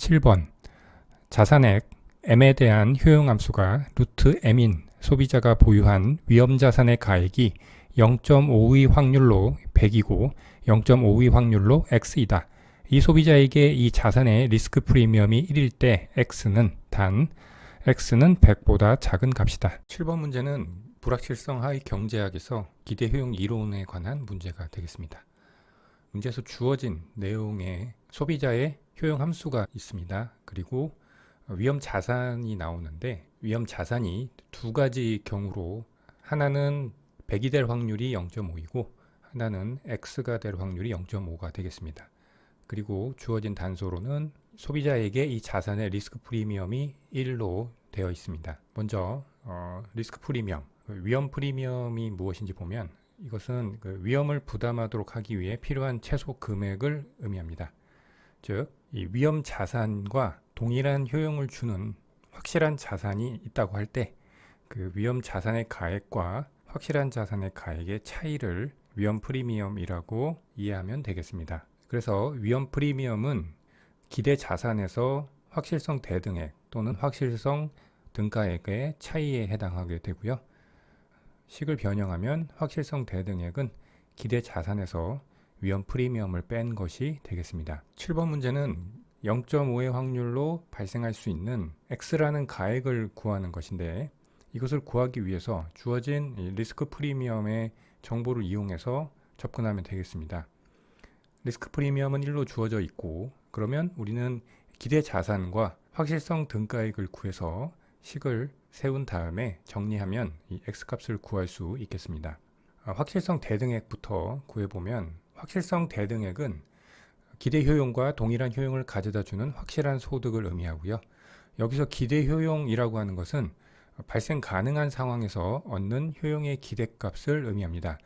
7번 자산액 M에 대한 효용함수가 루트 M인 소비자가 보유한 위험자산의 가액이 0.5의 확률로 100이고 0.5의 확률로 X이다. 이 소비자에게 이 자산의 리스크 프리미엄이 1일 때 X는 100보다 작은 값이다. 7번 문제는 불확실성 하위 경제학에서 기대 효용 이론에 관한 문제가 되겠습니다. 문제에서 주어진 내용에 소비자의 효용 함수가 있습니다. 그리고 위험 자산이 나오는데 위험 자산이 두 가지 경우로 하나는 100이 될 확률이 0.5이고 하나는 X가 될 확률이 0.5가 되겠습니다. 그리고 주어진 단서로는 소비자에게 이 자산의 리스크 프리미엄이 1로 되어 있습니다. 먼저 리스크 프리미엄, 위험 프리미엄이 무엇인지 보면 이것은 위험을 부담하도록 하기 위해 필요한 최소 금액을 의미합니다. 즉, 이 위험 자산과 동일한 효용을 주는 확실한 자산이 있다고 할 때 그 위험 자산의 가액과 확실한 자산의 가액의 차이를 위험 프리미엄이라고 이해하면 되겠습니다. 그래서 위험 프리미엄은 기대 자산에서 확실성 대등액 또는 확실성 등가액의 차이에 해당하게 되고요. 식을 변형하면 확실성 대등액은 기대 자산에서 위험 프리미엄을 뺀 것이 되겠습니다. 7번 문제는 0.5의 확률로 발생할 수 있는 X라는 가액을 구하는 것인데 이것을 구하기 위해서 주어진 리스크 프리미엄의 정보를 이용해서 접근하면 되겠습니다. 리스크 프리미엄은 1로 주어져 있고 그러면 우리는 기대 자산과 확실성 등가액을 구해서 식을 세운 다음에 정리하면 이 X값을 구할 수 있겠습니다. 확실성 대등액부터 구해보면 확실성 대등액은 기대 효용과 동일한 효용을 가져다주는 확실한 소득을 의미하고요. 여기서 기대 효용이라고 하는 것은 발생 가능한 상황에서 얻는 효용의 기대값을 의미합니다.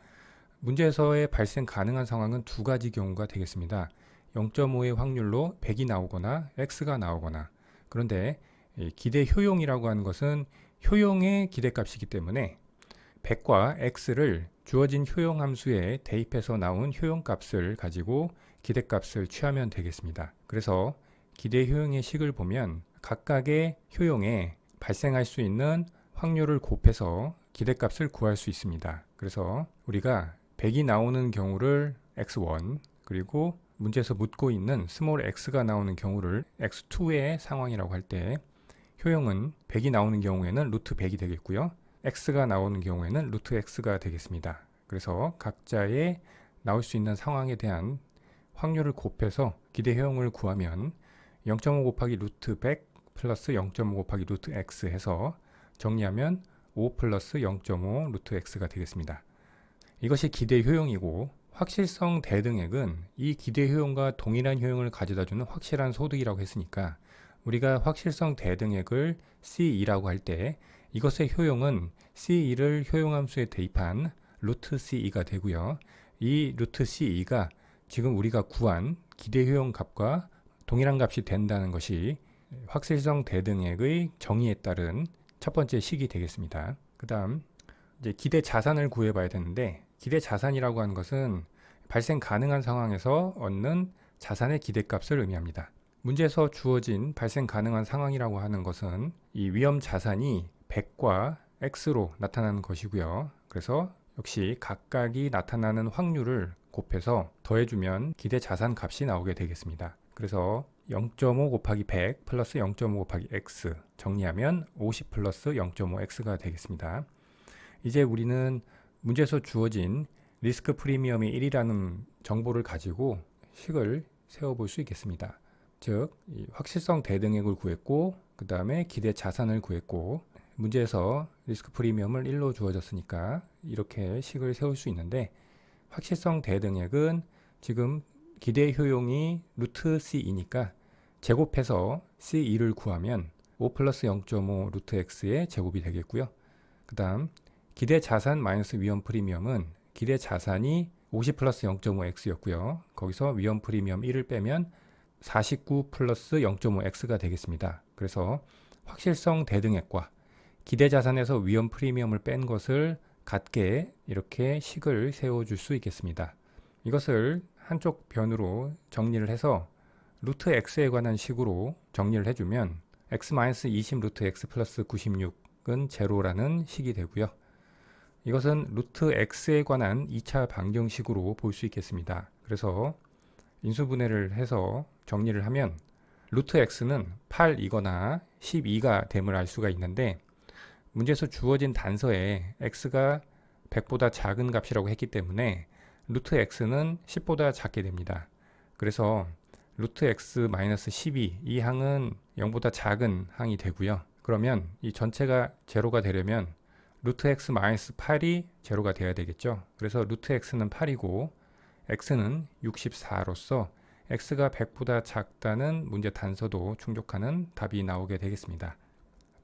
문제에서의 발생 가능한 상황은 두 가지 경우가 되겠습니다. 0.5의 확률로 100이 나오거나 X가 나오거나. 그런데 기대 효용이라고 하는 것은 효용의 기대값이기 때문에 100과 X를 주어진 효용 함수에 대입해서 나온 효용값을 가지고 기대값을 취하면 되겠습니다. 그래서 기대 효용의 식을 보면 각각의 효용에 발생할 수 있는 확률을 곱해서 기대값을 구할 수 있습니다. 그래서 우리가 100이 나오는 경우를 x1 그리고 문제에서 묻고 있는 스몰 x가 나오는 경우를 x2의 상황이라고 할 때 효용은 100이 나오는 경우에는 루트 100이 되겠고요. x가 나오는 경우에는 루트 x가 되겠습니다. 그래서 각자의 나올 수 있는 상황에 대한 확률을 곱해서 기대 효용을 구하면 0.5 곱하기 루트 100 플러스 0.5 곱하기 루트 x 해서 정리하면 5 플러스 0.5 루트 x가 되겠습니다. 이것이 기대 효용이고 확실성 대등액은 이 기대 효용과 동일한 효용을 가져다주는 확실한 소득이라고 했으니까 우리가 확실성 대등액을 C2라고 할 때 이것의 효용은 C2를 효용함수에 대입한 루트 C2가 되고요. 이 루트 C2가 지금 우리가 구한 기대 효용 값과 동일한 값이 된다는 것이 확실성 대등액의 정의에 따른 첫 번째 식이 되겠습니다. 그 다음 이제 기대 자산을 구해봐야 되는데 기대 자산이라고 하는 것은 발생 가능한 상황에서 얻는 자산의 기대값을 의미합니다. 문제에서 주어진 발생 가능한 상황이라고 하는 것은 이 위험 자산이 100과 X로 나타나는 것이고요. 그래서 역시 각각이 나타나는 확률을 곱해서 더해주면 기대 자산 값이 나오게 되겠습니다. 그래서 0.5 곱하기 100 플러스 0.5 곱하기 X 정리하면 50 플러스 0.5X가 되겠습니다. 이제 우리는 문제에서 주어진 리스크 프리미엄이 1이라는 정보를 가지고 식을 세워볼 수 있겠습니다. 즉, 이 확실성 대등액을 구했고 그 다음에 기대 자산을 구했고 문제에서 리스크 프리미엄을 1로 주어졌으니까 이렇게 식을 세울 수 있는데 확실성 대등액은 지금 기대 효용이 루트 C2니까 제곱해서 C2를 구하면 5 플러스 0.5 루트 X의 제곱이 되겠고요. 그 다음 기대 자산 마이너스 위험 프리미엄은 기대 자산이 50 플러스 0.5 X였고요. 거기서 위험 프리미엄 1을 빼면 49 플러스 0.5 X가 되겠습니다. 그래서 확실성 대등액과 기대 자산에서 위험 프리미엄을 뺀 것을 같게 이렇게 식을 세워줄 수 있겠습니다. 이것을 한쪽 변으로 정리를 해서 루트 x에 관한 식으로 정리를 해주면 x-20 루트 x 플러스 96은 제로라는 식이 되고요. 이것은 루트 x에 관한 2차 방정식으로 볼 수 있겠습니다. 그래서 인수분해를 해서 정리를 하면 루트 x는 8이거나 12가 됨을 알 수가 있는데, 문제에서 주어진 단서에 x가 100보다 작은 값이라고 했기 때문에 루트 x는 10보다 작게 됩니다. 그래서 루트 x 마이너스 12, 이 항은 0보다 작은 항이 되고요. 그러면 이 전체가 제로가 되려면 루트 x 마이너스 8이 제로가 돼야 되겠죠. 그래서 루트 x는 8이고 x는 64로서 x가 100보다 작다는 문제 단서도 충족하는 답이 나오게 되겠습니다.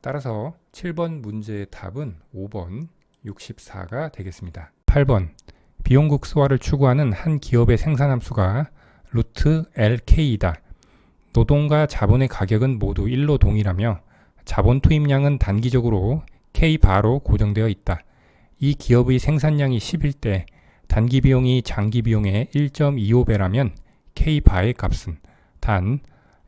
따라서 7번 문제의 답은 5번 64가 되겠습니다. 8번 비용 극소화를 추구하는 한 기업의 생산함수가 루트 LK이다. 노동과 자본의 가격은 모두 1로 동일하며 자본 투입량은 단기적으로 K바로 고정되어 있다. 이 기업의 생산량이 10일 때 단기 비용이 장기 비용의 1.25배라면 K바의 값은 단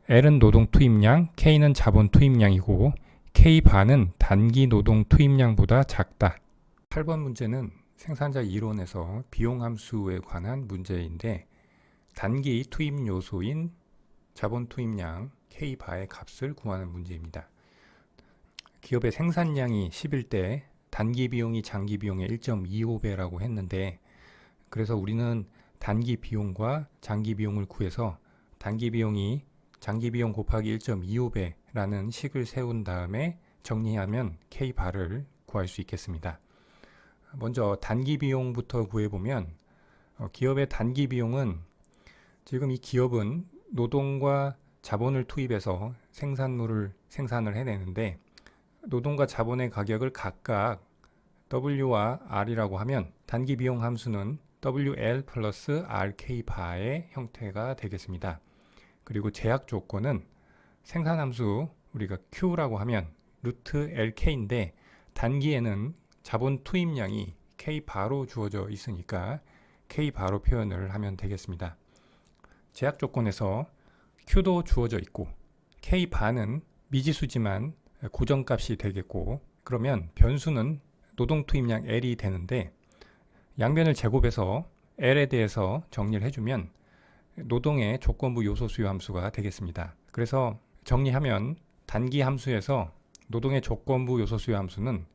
L은 노동 투입량, K는 자본 투입량이고 K바는 단기 노동 투입량보다 작다. 8번 문제는 생산자 이론에서 비용 함수에 관한 문제인데, 단기 투입 요소인 자본 투입량 K바의 값을 구하는 문제입니다. 기업의 생산량이 10일 때 단기 비용이 장기 비용의 1.25배라고 했는데, 그래서 우리는 단기 비용과 장기 비용을 구해서 단기 비용이 장기 비용 곱하기 1.25배라는 식을 세운 다음에 정리하면 K바를 구할 수 있겠습니다. 먼저 단기 비용부터 구해보면 기업의 단기 비용은, 지금 이 기업은 노동과 자본을 투입해서 생산물을 생산을 해내는데, 노동과 자본의 가격을 각각 W와 R이라고 하면 단기 비용 함수는 WL 플러스 RK 바의 형태가 되겠습니다. 그리고 제약 조건은 생산 함수 우리가 Q라고 하면 루트 LK인데, 단기에는 자본 투입량이 K 바로 주어져 있으니까 K 바로 표현을 하면 되겠습니다. 제약 조건에서 Q도 주어져 있고 K 바는 미지수지만 고정값이 되겠고, 그러면 변수는 노동 투입량 L이 되는데, 양변을 제곱해서 L에 대해서 정리를 해주면 노동의 조건부 요소 수요 함수가 되겠습니다. 그래서 정리하면 단기 함수에서 노동의 조건부 요소 수요 함수는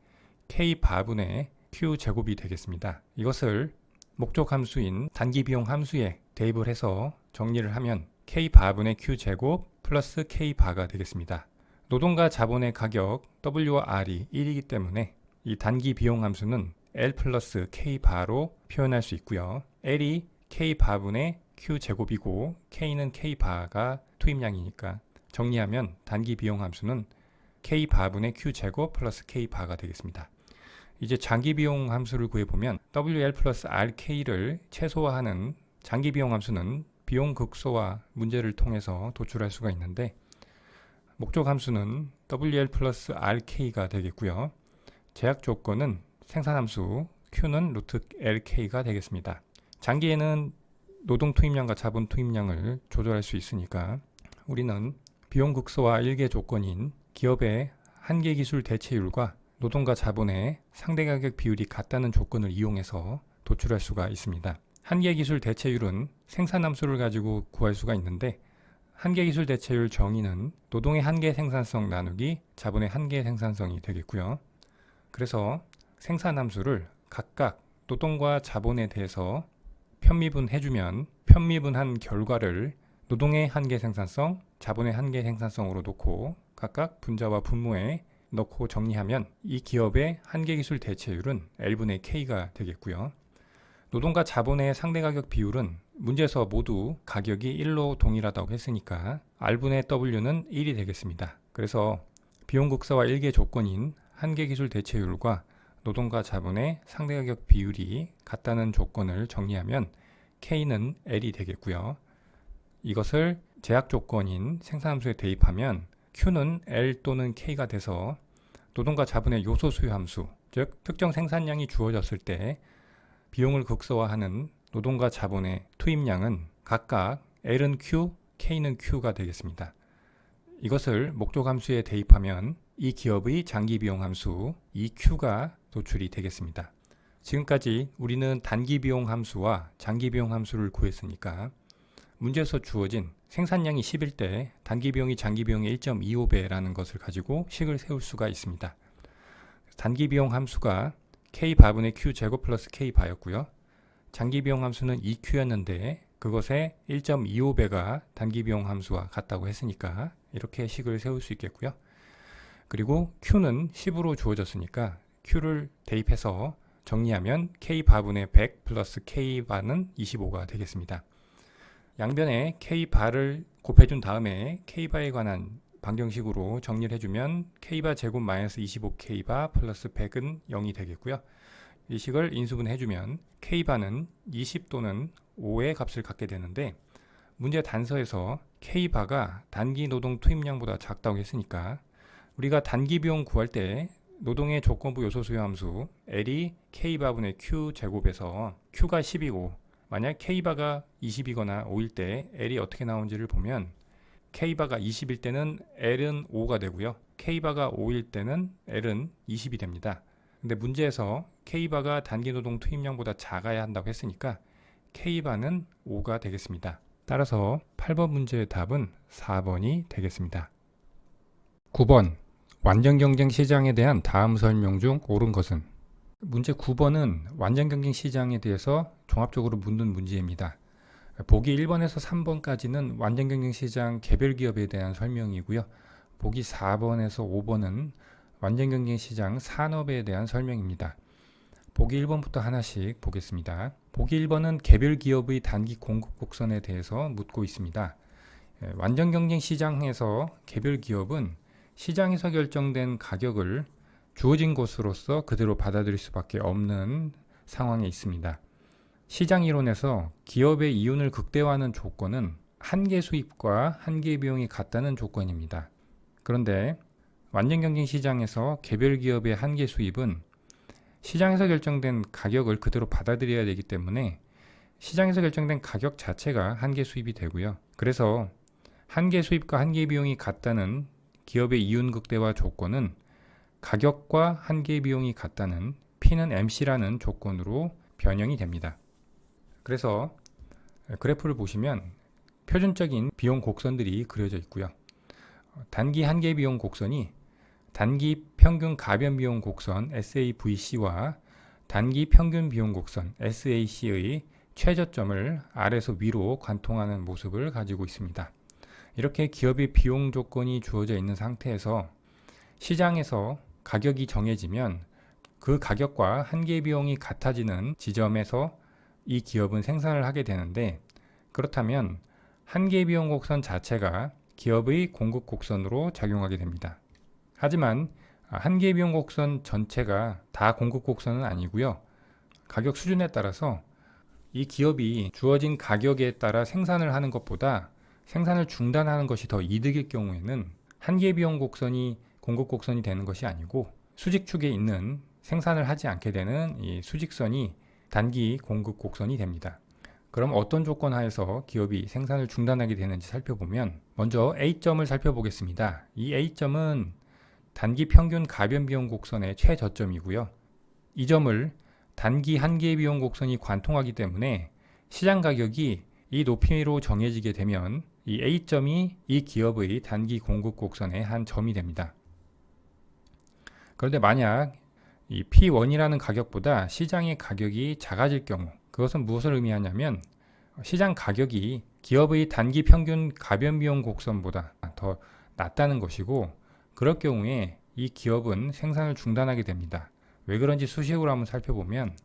K 바분의 Q 제곱이 되겠습니다. 이것을 목적 함수인 단기 비용 함수에 대입을 해서 정리를 하면 K 바분의 Q 제곱 플러스 K 바가 되겠습니다. 노동과 자본의 가격 W와 R이 1이기 때문에 이 단기 비용 함수는 L 플러스 K 바로 표현할 수 있고요. L이 K 바분의 Q 제곱이고 K는 K 바가 투입량이니까 정리하면 단기 비용 함수는 K 바분의 Q 제곱 플러스 K 바가 되겠습니다. 이제 장기 비용 함수를 구해보면 WL 플러스 RK를 최소화하는 장기 비용 함수는 비용 극소화 문제를 통해서 도출할 수가 있는데, 목적 함수는 WL 플러스 RK가 되겠고요. 제약 조건은 생산 함수 Q는 루트 LK가 되겠습니다. 장기에는 노동 투입량과 자본 투입량을 조절할 수 있으니까 우리는 비용 극소화 1개 조건인 기업의 한계 기술 대체율과 노동과 자본의 상대 가격 비율이 같다는 조건을 이용해서 도출할 수가 있습니다. 한계 기술 대체율은 생산 함수를 가지고 구할 수가 있는데, 한계 기술 대체율 정의는 노동의 한계 생산성 나누기 자본의 한계 생산성이 되겠고요. 그래서 생산 함수를 각각 노동과 자본에 대해서 편미분해주면 편미분한 결과를 노동의 한계 생산성, 자본의 한계 생산성으로 놓고 각각 분자와 분모에 넣고 정리하면 이 기업의 한계 기술 대체율은 L분의 K가 되겠고요. 노동과 자본의 상대 가격 비율은 문제에서 모두 가격이 1로 동일하다고 했으니까 R분의 W는 1이 되겠습니다. 그래서 비용 극소화 1개 조건인 한계 기술 대체율과 노동과 자본의 상대 가격 비율이 같다는 조건을 정리하면 K는 L이 되겠고요. 이것을 제약 조건인 생산함수에 대입하면 Q는 L 또는 K가 돼서 노동과 자본의 요소 수요 함수, 즉 특정 생산량이 주어졌을 때 비용을 극소화하는 노동과 자본의 투입량은 각각 L은 Q, K는 Q가 되겠습니다. 이것을 목적 함수에 대입하면 이 기업의 장기 비용 함수 EQ가 도출이 되겠습니다. 지금까지 우리는 단기 비용 함수와 장기 비용 함수를 구했으니까 문제에서 주어진 생산량이 10일 때 단기 비용이 장기 비용의 1.25배라는 것을 가지고 식을 세울 수가 있습니다. 단기 비용 함수가 K바분의 Q제곱 플러스 K바였고요. 장기 비용 함수는 EQ였는데 그것의 1.25배가 단기 비용 함수와 같다고 했으니까 이렇게 식을 세울 수 있겠고요. 그리고 Q는 10으로 주어졌으니까 Q를 대입해서 정리하면 K바분의 100 플러스 K바는 25가 되겠습니다. 양변에 K바를 곱해준 다음에 K바에 관한 방정식으로 정리를 해주면 K바 제곱 마이너스 25K바 플러스 100은 0이 되겠고요. 이 식을 인수분해해주면 K바는 20 또는 5의 값을 갖게 되는데 문제 단서에서 K바가 단기 노동 투입량보다 작다고 했으니까 우리가 단기 비용 구할 때 노동의 조건부 요소 수요 함수 L이 K바분의 Q제곱에서 Q가 10이고 만약 K바가 20이거나 5일 때 L이 어떻게 나오는지를 보면 K바가 20일 때는 L은 5가 되고요. K바가 5일 때는 L은 20이 됩니다. 근데 문제에서 K바가 단기 노동 투입량보다 작아야 한다고 했으니까 K바는 5가 되겠습니다. 따라서 8번 문제의 답은 4번이 되겠습니다. 9번 완전 경쟁 시장에 대한 다음 설명 중 옳은 것은? 문제 9번은 완전 경쟁 시장에 대해서 종합적으로 묻는 문제입니다. 보기 1번에서 3번까지는 완전 경쟁 시장 개별 기업에 대한 설명이고요. 보기 4번에서 5번은 완전 경쟁 시장 산업에 대한 설명입니다. 보기 1번부터 하나씩 보겠습니다. 보기 1번은 개별 기업의 단기 공급 곡선에 대해서 묻고 있습니다. 완전 경쟁 시장에서 개별 기업은 시장에서 결정된 가격을 주어진 것으로서 그대로 받아들일 수밖에 없는 상황에 있습니다. 시장 이론에서 기업의 이윤을 극대화하는 조건은 한계 수입과 한계 비용이 같다는 조건입니다. 그런데 완전 경쟁 시장에서 개별 기업의 한계 수입은 시장에서 결정된 가격을 그대로 받아들여야 되기 때문에 시장에서 결정된 가격 자체가 한계 수입이 되고요. 그래서 한계 수입과 한계 비용이 같다는 기업의 이윤 극대화 조건은 가격과 한계 비용이 같다는 P는 MC라는 조건으로 변형이 됩니다. 그래서 그래프를 보시면 표준적인 비용 곡선들이 그려져 있고요. 단기 한계 비용 곡선이 단기 평균 가변 비용 곡선 SAVC와 단기 평균 비용 곡선 SAC의 최저점을 아래에서 위로 관통하는 모습을 가지고 있습니다. 이렇게 기업의 비용 조건이 주어져 있는 상태에서 시장에서 가격이 정해지면 그 가격과 한계 비용이 같아지는 지점에서 이 기업은 생산을 하게 되는데 그렇다면 한계 비용 곡선 자체가 기업의 공급 곡선으로 작용하게 됩니다. 하지만 한계 비용 곡선 전체가 다 공급 곡선은 아니고요. 가격 수준에 따라서 이 기업이 주어진 가격에 따라 생산을 하는 것보다 생산을 중단하는 것이 더 이득일 경우에는 한계 비용 곡선이 공급 곡선이 되는 것이 아니고 수직축에 있는 생산을 하지 않게 되는 이 수직선이 단기 공급 곡선이 됩니다. 그럼 어떤 조건 하에서 기업이 생산을 중단하게 되는지 살펴보면 먼저 A점을 살펴보겠습니다. 이 A점은 단기 평균 가변 비용 곡선의 최저점이고요. 이 점을 단기 한계 비용 곡선이 관통하기 때문에 시장 가격이 이 높이로 정해지게 되면 이 A점이 이 기업의 단기 공급 곡선의 한 점이 됩니다. 그런데 만약 이 P1이라는 가격보다 시장의 가격이 작아질 경우 그것은 무엇을 의미하냐면 시장 가격이 기업의 단기 평균 가변 비용 곡선보다 더 낮다는 것이고 그럴 경우에 이 기업은 생산을 중단하게 됩니다. 왜 그런지 수식으로 한번 살펴보면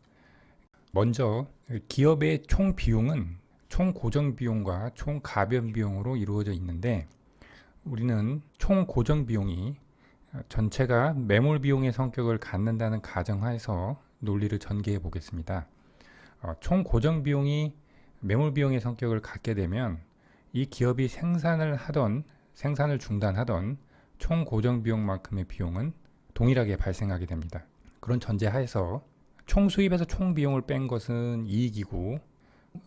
먼저 기업의 총 비용은 총 고정 비용과 총 가변 비용으로 이루어져 있는데 우리는 총 고정 비용이 전체가 매몰 비용의 성격을 갖는다는 가정하에서 논리를 전개해 보겠습니다. 총 고정 비용이 매몰 비용의 성격을 갖게 되면 이 기업이 생산을 중단하던 총 고정 비용만큼의 비용은 동일하게 발생하게 됩니다. 그런 전제하에서 총 수입에서 총 비용을 뺀 것은 이익이고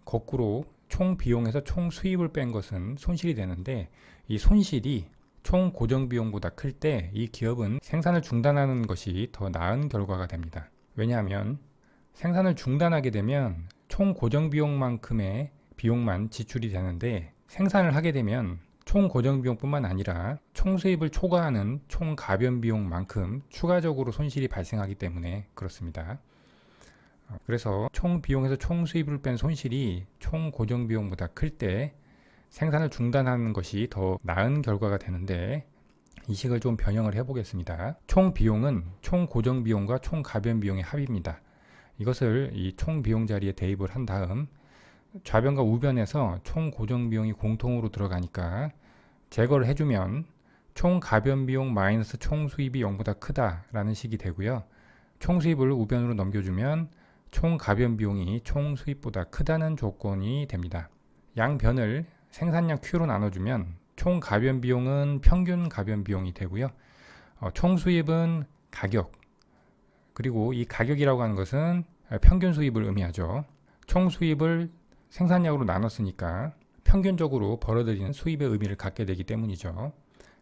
거꾸로 총 비용에서 총 수입을 뺀 것은 손실이 되는데, 이 손실이 총 고정 비용보다 클 때 이 기업은 생산을 중단하는 것이 더 나은 결과가 됩니다. 왜냐하면 생산을 중단하게 되면 총 고정 비용만큼의 비용만 지출이 되는데, 생산을 하게 되면 총 고정 비용뿐만 아니라 총 수입을 초과하는 총 가변 비용만큼 추가적으로 손실이 발생하기 때문에 그렇습니다. 그래서 총 비용에서 총 수입을 뺀 손실이 총 고정 비용보다 클 때 생산을 중단하는 것이 더 나은 결과가 되는데, 이 식을 좀 변형을 해보겠습니다. 총 비용은 총 고정 비용과 총 가변 비용의 합입니다. 이것을 이 총 비용 자리에 대입을 한 다음 좌변과 우변에서 총 고정 비용이 공통으로 들어가니까 제거를 해주면 총 가변 비용 마이너스 총 수입이 0보다 크다라는 식이 되고요. 총 수입을 우변으로 넘겨주면 총 가변 비용이 총 수입보다 크다는 조건이 됩니다. 양변을 생산량 Q로 나눠주면 총 가변 비용은 평균 가변 비용이 되고요. 총 수입은 가격, 그리고 이 가격이라고 하는 것은 평균 수입을 의미하죠. 총 수입을 생산량으로 나눴으니까 평균적으로 벌어들이는 수입의 의미를 갖게 되기 때문이죠.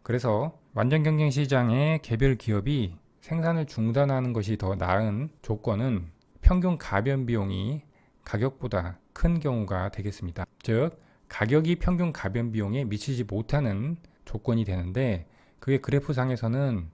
그래서 완전 경쟁 시장의 개별 기업이 생산을 중단하는 것이 더 나은 조건은 평균 가변 비용이 가격보다 큰 경우가 되겠습니다. 즉, 가격이 평균 가변 비용에 미치지 못하는 조건이 되는데, 그게 그래프상에서는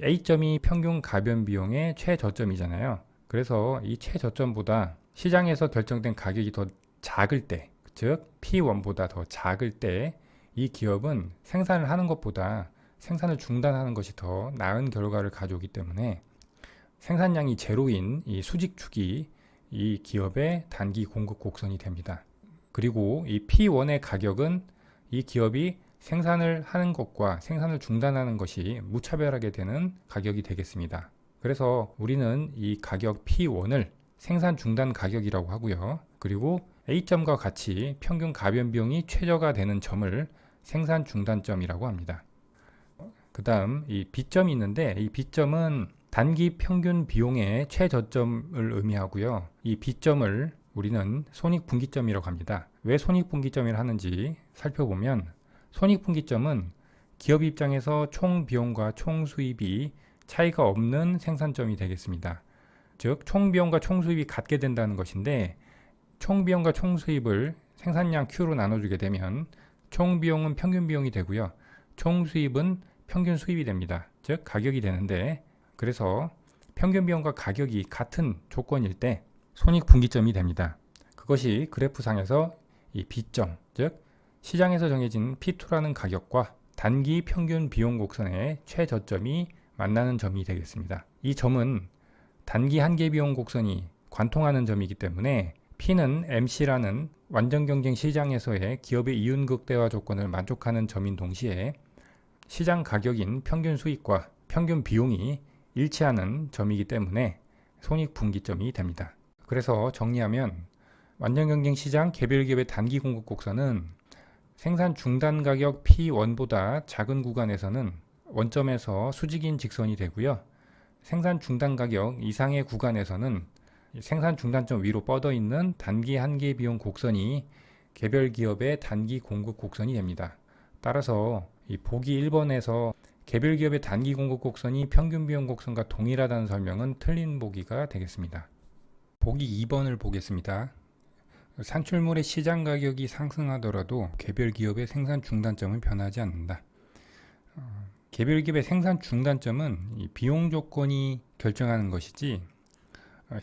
A점이 평균 가변 비용의 최저점이잖아요. 그래서 이 최저점보다 시장에서 결정된 가격이 더 작을 때, 즉 P1보다 더 작을 때 이 기업은 생산을 하는 것보다 생산을 중단하는 것이 더 나은 결과를 가져오기 때문에 생산량이 제로인 이 수직축이 이 기업의 단기 공급 곡선이 됩니다. 그리고 이 P1의 가격은 이 기업이 생산을 하는 것과 생산을 중단하는 것이 무차별하게 되는 가격이 되겠습니다. 그래서 우리는 이 가격 P1을 생산 중단 가격이라고 하고요. 그리고 A점과 같이 평균 가변 비용이 최저가 되는 점을 생산 중단점이라고 합니다. 그 다음 이 B점이 있는데, 이 B점은 단기 평균 비용의 최저점을 의미하고요. 이 B점을 우리는 손익분기점이라고 합니다. 왜 손익분기점이라 하는지 살펴보면, 손익분기점은 기업 입장에서 총 비용과 총 수입이 차이가 없는 생산점이 되겠습니다. 즉, 총 비용과 총 수입이 같게 된다는 것인데, 총 비용과 총 수입을 생산량 Q로 나눠주게 되면 총 비용은 평균 비용이 되고요. 총 수입은 평균 수입이 됩니다. 즉, 가격이 되는데, 그래서 평균 비용과 가격이 같은 조건일 때 손익분기점이 됩니다. 그것이 그래프상에서 이 B점, 즉 시장에서 정해진 P2라는 가격과 단기 평균 비용 곡선의 최저점이 만나는 점이 되겠습니다. 이 점은 단기 한계 비용 곡선이 관통하는 점이기 때문에 P는 MC라는 완전 경쟁 시장에서의 기업의 이윤 극대화 조건을 만족하는 점인 동시에 시장 가격인 평균 수익과 평균 비용이 일치하는 점이기 때문에 손익분기점이 됩니다. 그래서 정리하면 완전 경쟁 시장 개별 기업의 단기 공급 곡선은 생산 중단 가격 P1보다 작은 구간에서는 원점에서 수직인 직선이 되고요. 생산 중단 가격 이상의 구간에서는 생산 중단점 위로 뻗어 있는 단기 한계 비용 곡선이 개별 기업의 단기 공급 곡선이 됩니다. 따라서 이 보기 1번에서 개별 기업의 단기 공급 곡선이 평균 비용 곡선과 동일하다는 설명은 틀린 보기가 되겠습니다. 보기 2번을 보겠습니다. 산출물의 시장 가격이 상승하더라도 개별 기업의 생산 중단점은 변하지 않는다. 개별 기업의 생산 중단점은 이 비용 조건이 결정하는 것이지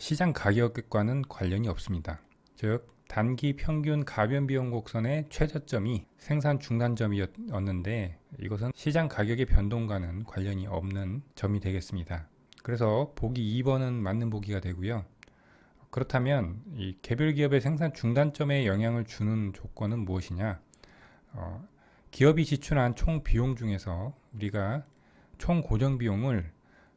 시장 가격과는 관련이 없습니다. 즉, 단기 평균 가변 비용 곡선의 최저점이 생산 중단점이었는데, 이것은 시장 가격의 변동과는 관련이 없는 점이 되겠습니다. 그래서 보기 2번은 맞는 보기가 되고요. 그렇다면 이 개별 기업의 생산 중단점에 영향을 주는 조건은 무엇이냐? 기업이 지출한 총 비용 중에서 우리가 총 고정 비용을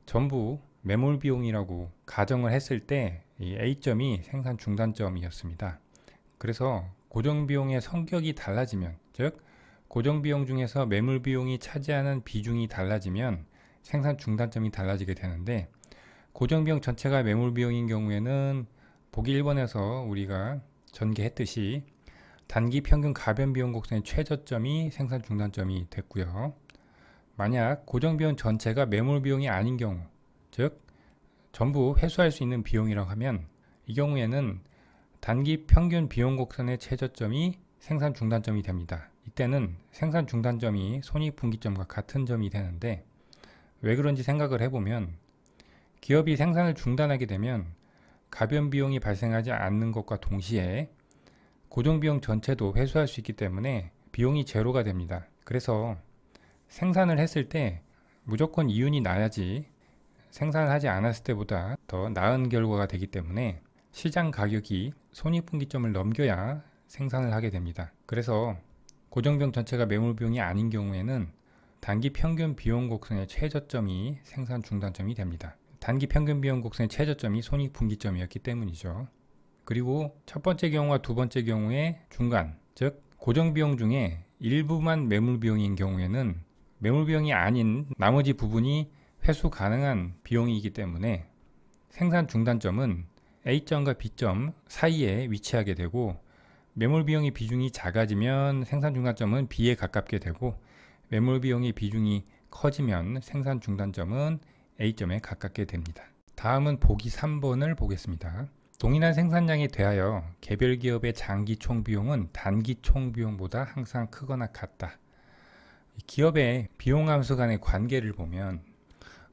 전부 매몰 비용이라고 가정을 했을 때 이 A점이 생산 중단점이었습니다. 그래서 고정 비용의 성격이 달라지면, 즉 고정 비용 중에서 매몰 비용이 차지하는 비중이 달라지면 생산 중단점이 달라지게 되는데, 고정 비용 전체가 매몰 비용인 경우에는 보기 1번에서 우리가 전개했듯이 단기 평균 가변 비용 곡선의 최저점이 생산 중단점이 됐고요. 만약 고정 비용 전체가 매몰 비용이 아닌 경우, 즉 전부 회수할 수 있는 비용이라고 하면 이 경우에는 단기 평균 비용 곡선의 최저점이 생산 중단점이 됩니다. 이때는 생산 중단점이 손익분기점과 같은 점이 되는데 왜 그런지 생각을 해보면 기업이 생산을 중단하게 되면 가변 비용이 발생하지 않는 것과 동시에 고정 비용 전체도 회수할 수 있기 때문에 비용이 제로가 됩니다. 그래서 생산을 했을 때 무조건 이윤이 나야지 생산을 하지 않았을 때보다 더 나은 결과가 되기 때문에 시장 가격이 손익분기점을 넘겨야 생산을 하게 됩니다. 그래서 고정비용 전체가 매몰 비용이 아닌 경우에는 단기 평균 비용 곡선의 최저점이 생산 중단점이 됩니다. 단기 평균 비용 곡선의 최저점이 손익분기점이었기 때문이죠. 그리고 첫 번째 경우와 두 번째 경우의 중간, 즉 고정비용 중에 일부만 매몰비용인 경우에는 매몰비용이 아닌 나머지 부분이 회수 가능한 비용이기 때문에 생산 중단점은 A점과 B점 사이에 위치하게 되고 매몰비용의 비중이 작아지면 생산 중단점은 B에 가깝게 되고 매몰비용의 비중이 커지면 생산 중단점은 A점에 가깝게 됩니다. 다음은 보기 3번을 보겠습니다. 동일한 생산량에 대하여 개별 기업의 장기 총비용은 단기 총비용보다 항상 크거나 같다. 기업의 비용함수 간의 관계를 보면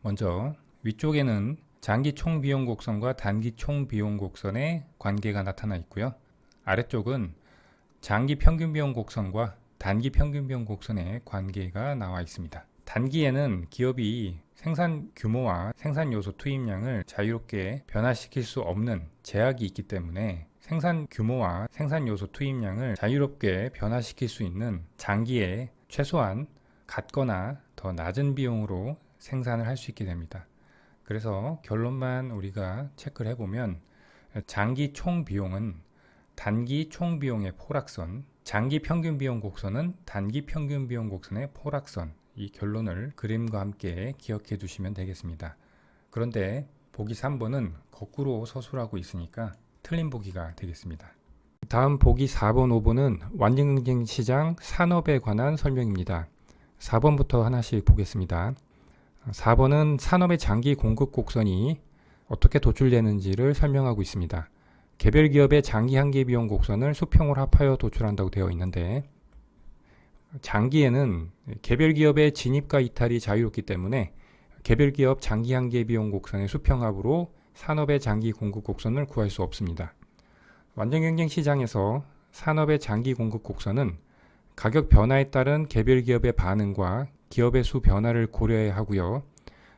먼저 위쪽에는 장기 총비용 곡선과 단기 총비용 곡선의 관계가 나타나 있고요. 아래쪽은 장기 평균비용 곡선과 단기 평균비용 곡선의 관계가 나와 있습니다. 단기에는 기업이 생산 규모와 생산 요소 투입량을 자유롭게 변화시킬 수 없는 제약이 있기 때문에 생산 규모와 생산 요소 투입량을 자유롭게 변화시킬 수 있는 장기에 최소한 같거나 더 낮은 비용으로 생산을 할 수 있게 됩니다. 그래서 결론만 우리가 체크를 해보면 장기 총 비용은 단기 총 비용의 포락선, 장기 평균 비용 곡선은 단기 평균 비용 곡선의 포락선, 이 결론을 그림과 함께 기억해 두시면 되겠습니다. 그런데 보기 3번은 거꾸로 서술하고 있으니까 틀린 보기가 되겠습니다. 다음 보기 4번, 5번은 완전경쟁 시장 산업에 관한 설명입니다. 4번부터 하나씩 보겠습니다. 4번은 산업의 장기 공급 곡선이 어떻게 도출되는지를 설명하고 있습니다. 개별 기업의 장기 한계 비용 곡선을 수평으로 합하여 도출한다고 되어 있는데 장기에는 개별 기업의 진입과 이탈이 자유롭기 때문에 개별 기업 장기 한계 비용 곡선의 수평합으로 산업의 장기 공급 곡선을 구할 수 없습니다. 완전 경쟁 시장에서 산업의 장기 공급 곡선은 가격 변화에 따른 개별 기업의 반응과 기업의 수 변화를 고려해야 하고요.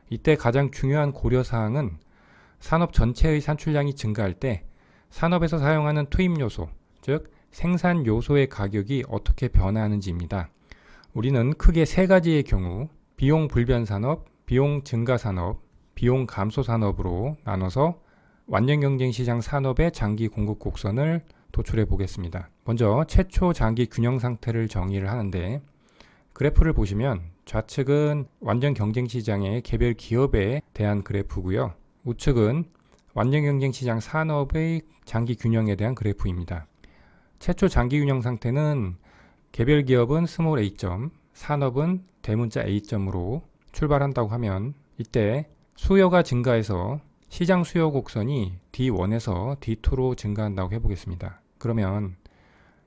이때 가장 중요한 고려사항은 산업 전체의 산출량이 증가할 때 산업에서 사용하는 투입 요소, 즉 생산 요소의 가격이 어떻게 변화하는지입니다. 우리는 크게 세 가지의 경우 비용 불변 산업, 비용 증가 산업, 비용 감소 산업으로 나눠서 완전 경쟁 시장 산업의 장기 공급 곡선을 도출해 보겠습니다. 먼저 최초 장기 균형 상태를 정의를 하는데 그래프를 보시면 좌측은 완전 경쟁 시장의 개별 기업에 대한 그래프고요. 우측은 완전 경쟁 시장 산업의 장기 균형에 대한 그래프입니다. 최초 장기 균형 상태는 개별 기업은 스몰 a점, 산업은 대문자 a점으로 출발한다고 하면 이때 수요가 증가해서 시장 수요 곡선이 D1에서 D2로 증가한다고 해보겠습니다. 그러면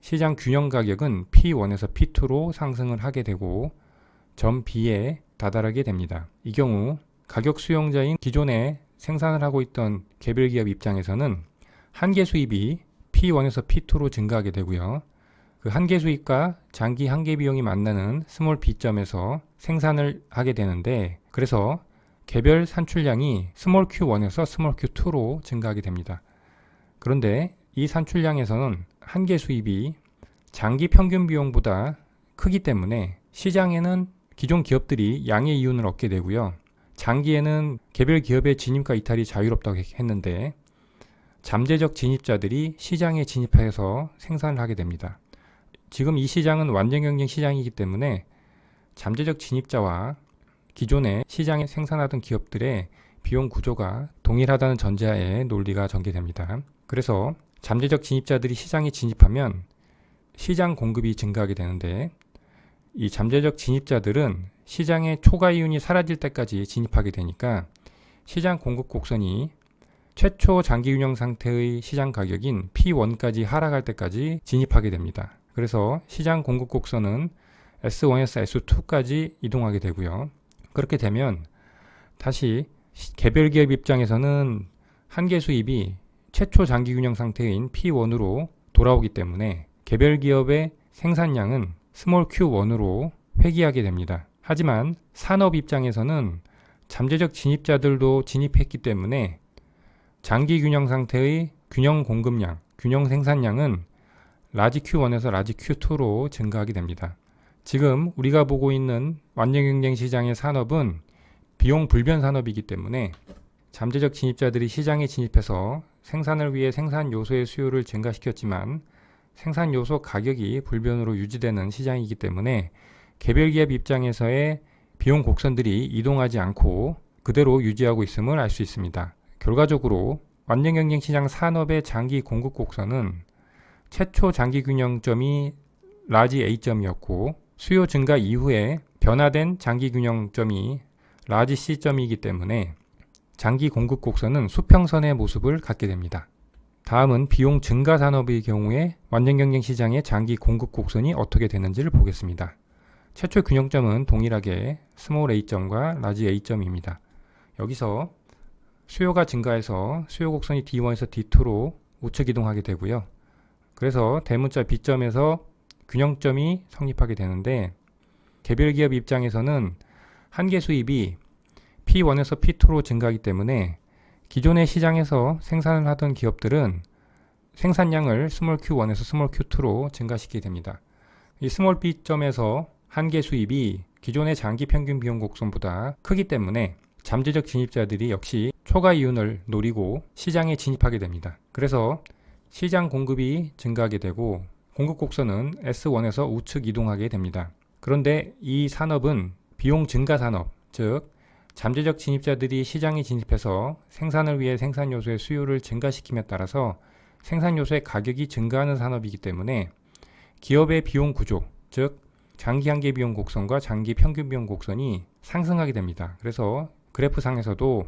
시장 균형 가격은 P1에서 P2로 상승을 하게 되고 점 B에 다다르게 됩니다. 이 경우 가격 수용자인 기존에 생산을 하고 있던 개별 기업 입장에서는 한계 수입이 P1에서 P2로 증가하게 되고요. 그 한계 수입과 장기 한계 비용이 만나는 스몰 B점에서 생산을 하게 되는데 그래서 개별 산출량이 스몰 Q1에서 스몰 Q2로 증가하게 됩니다. 그런데 이 산출량에서는 한계 수입이 장기 평균 비용보다 크기 때문에 시장에는 기존 기업들이 양의 이윤을 얻게 되고요. 장기에는 개별 기업의 진입과 이탈이 자유롭다고 했는데 잠재적 진입자들이 시장에 진입해서 생산을 하게 됩니다. 지금 이 시장은 완전 경쟁 시장이기 때문에 잠재적 진입자와 기존에 시장에 생산하던 기업들의 비용 구조가 동일하다는 전제하에 논리가 전개됩니다. 그래서 잠재적 진입자들이 시장에 진입하면 시장 공급이 증가하게 되는데, 이 잠재적 진입자들은 시장의 초과 이윤이 사라질 때까지 진입하게 되니까 시장 공급 곡선이 최초 장기 균형 상태의 시장 가격인 P1까지 하락할 때까지 진입하게 됩니다. 그래서 시장 공급 곡선은 S1에서 S2까지 이동하게 되고요. 그렇게 되면 다시 개별 기업 입장에서는 한계 수입이 최초 장기 균형 상태인 P1으로 돌아오기 때문에 개별 기업의 생산량은 스몰 q1으로 회귀하게 됩니다. 하지만 산업 입장에서는 잠재적 진입자들도 진입했기 때문에 장기 균형 상태의 균형 공급량, 균형 생산량은 라지 Q1에서 라지 Q2로 증가하게 됩니다. 지금 우리가 보고 있는 완전 경쟁 시장의 산업은 비용 불변 산업이기 때문에 잠재적 진입자들이 시장에 진입해서 생산을 위해 생산 요소의 수요를 증가시켰지만 생산 요소 가격이 불변으로 유지되는 시장이기 때문에 개별 기업 입장에서의 비용 곡선들이 이동하지 않고 그대로 유지하고 있음을 알 수 있습니다. 결과적으로 완전 경쟁 시장 산업의 장기 공급 곡선은 최초 장기 균형점이 라지 A점이었고 수요 증가 이후에 변화된 장기 균형점이 라지 C점이기 때문에 장기 공급 곡선은 수평선의 모습을 갖게 됩니다. 다음은 비용 증가 산업의 경우에 완전 경쟁 시장의 장기 공급 곡선이 어떻게 되는지를 보겠습니다. 최초 균형점은 동일하게 스몰 A점과 라지 A점입니다. 여기서 수요가 증가해서 수요 곡선이 D1에서 D2로 우측 이동하게 되고요. 그래서 대문자 B점에서 균형점이 성립하게 되는데 개별 기업 입장에서는 한계 수입이 P1에서 P2로 증가하기 때문에 기존의 시장에서 생산을 하던 기업들은 생산량을 스몰 q1에서 스몰 q2로 증가시키게 됩니다. 이 스몰 B점에서 한계 수입이 기존의 장기 평균 비용 곡선보다 크기 때문에 잠재적 진입자들이 역시 초과 이윤을 노리고 시장에 진입하게 됩니다. 그래서 시장 공급이 증가하게 되고 공급 곡선은 S1에서 우측 이동하게 됩니다. 그런데 이 산업은 비용 증가 산업, 즉 잠재적 진입자들이 시장에 진입해서 생산을 위해 생산 요소의 수요를 증가시킴에 따라서 생산 요소의 가격이 증가하는 산업이기 때문에 기업의 비용 구조, 즉 장기 한계 비용 곡선과 장기 평균 비용 곡선이 상승하게 됩니다. 그래서 그래프상에서도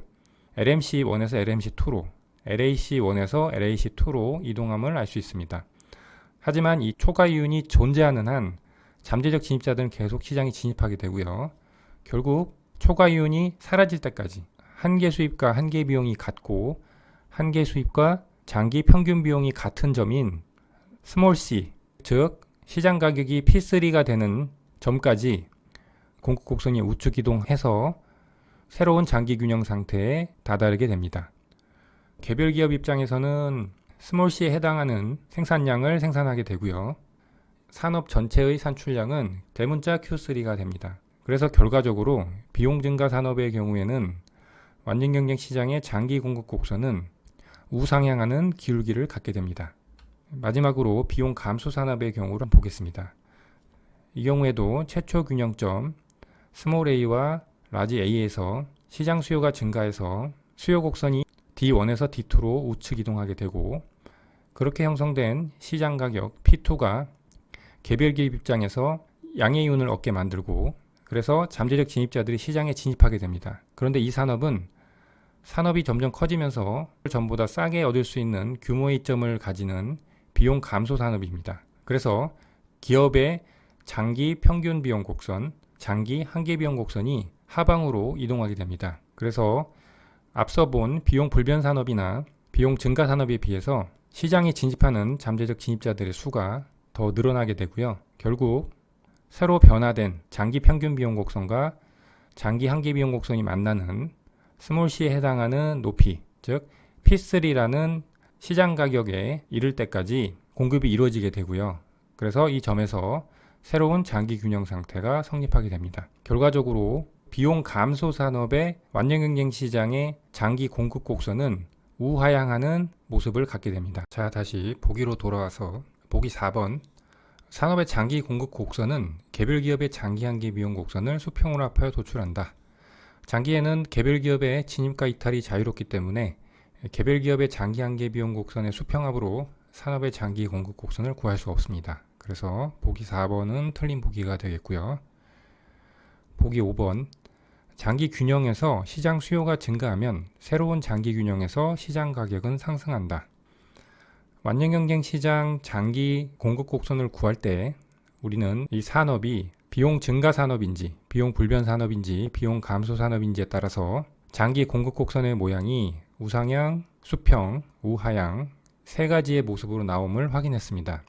LMC1에서 LMC2로, LAC1에서 LAC2로 이동함을 알 수 있습니다. 하지만 이 초과 이윤이 존재하는 한 잠재적 진입자들은 계속 시장에 진입하게 되고요. 결국 초과 이윤이 사라질 때까지 한계 수입과 한계 비용이 같고 한계 수입과 장기 평균 비용이 같은 점인 스몰 c, 즉 시장 가격이 P3가 되는 점까지 공급 곡선이 우측 이동해서 새로운 장기 균형 상태에 다다르게 됩니다. 개별 기업 입장에서는 스몰 c에 해당하는 생산량을 생산하게 되고요. 산업 전체의 산출량은 대문자 Q3가 됩니다. 그래서 결과적으로 비용 증가 산업의 경우에는 완전 경쟁 시장의 장기 공급 곡선은 우상향하는 기울기를 갖게 됩니다. 마지막으로 비용 감소 산업의 경우를 보겠습니다. 이 경우에도 최초 균형점 스몰 a와 라지 a에서 시장 수요가 증가해서 수요 곡선이 D1에서 D2로 우측 이동하게 되고 그렇게 형성된 시장 가격 P2가 개별 기업 입장에서 양의 이윤을 얻게 만들고 그래서 잠재적 진입자들이 시장에 진입하게 됩니다. 그런데 이 산업은 산업이 점점 커지면서 전보다 싸게 얻을 수 있는 규모의 이점을 가지는 비용 감소 산업입니다. 그래서 기업의 장기 평균 비용 곡선, 장기 한계 비용 곡선이 하방으로 이동하게 됩니다. 그래서 앞서 본 비용 불변 산업이나 비용 증가 산업에 비해서 시장에 진입하는 잠재적 진입자들의 수가 더 늘어나게 되고요. 결국 새로 변화된 장기 평균 비용 곡선과 장기 한계 비용 곡선이 만나는 스몰 c에 해당하는 높이, 즉 P3라는 시장 가격에 이를 때까지 공급이 이루어지게 되고요. 그래서 이 점에서 새로운 장기 균형 상태가 성립하게 됩니다. 결과적으로 비용 감소 산업의 완전 경쟁 시장의 장기 공급 곡선은 우하향하는 모습을 갖게 됩니다. 자, 다시 보기로 돌아와서 보기 4번 산업의 장기 공급 곡선은 개별 기업의 장기 한계 비용 곡선을 수평으로 합하여 도출한다. 장기에는 개별 기업의 진입과 이탈이 자유롭기 때문에 개별 기업의 장기 한계 비용 곡선의 수평합으로 산업의 장기 공급 곡선을 구할 수 없습니다. 그래서 보기 4번은 틀린 보기가 되겠고요. 보기 5번, 장기 균형에서 시장 수요가 증가하면 새로운 장기 균형에서 시장 가격은 상승한다. 완전경쟁 시장 장기 공급 곡선을 구할 때 우리는 이 산업이 비용 증가 산업인지 비용 불변 산업인지 비용 감소 산업인지에 따라서 장기 공급 곡선의 모양이 우상향, 수평, 우하향 세 가지의 모습으로 나옴을 확인했습니다.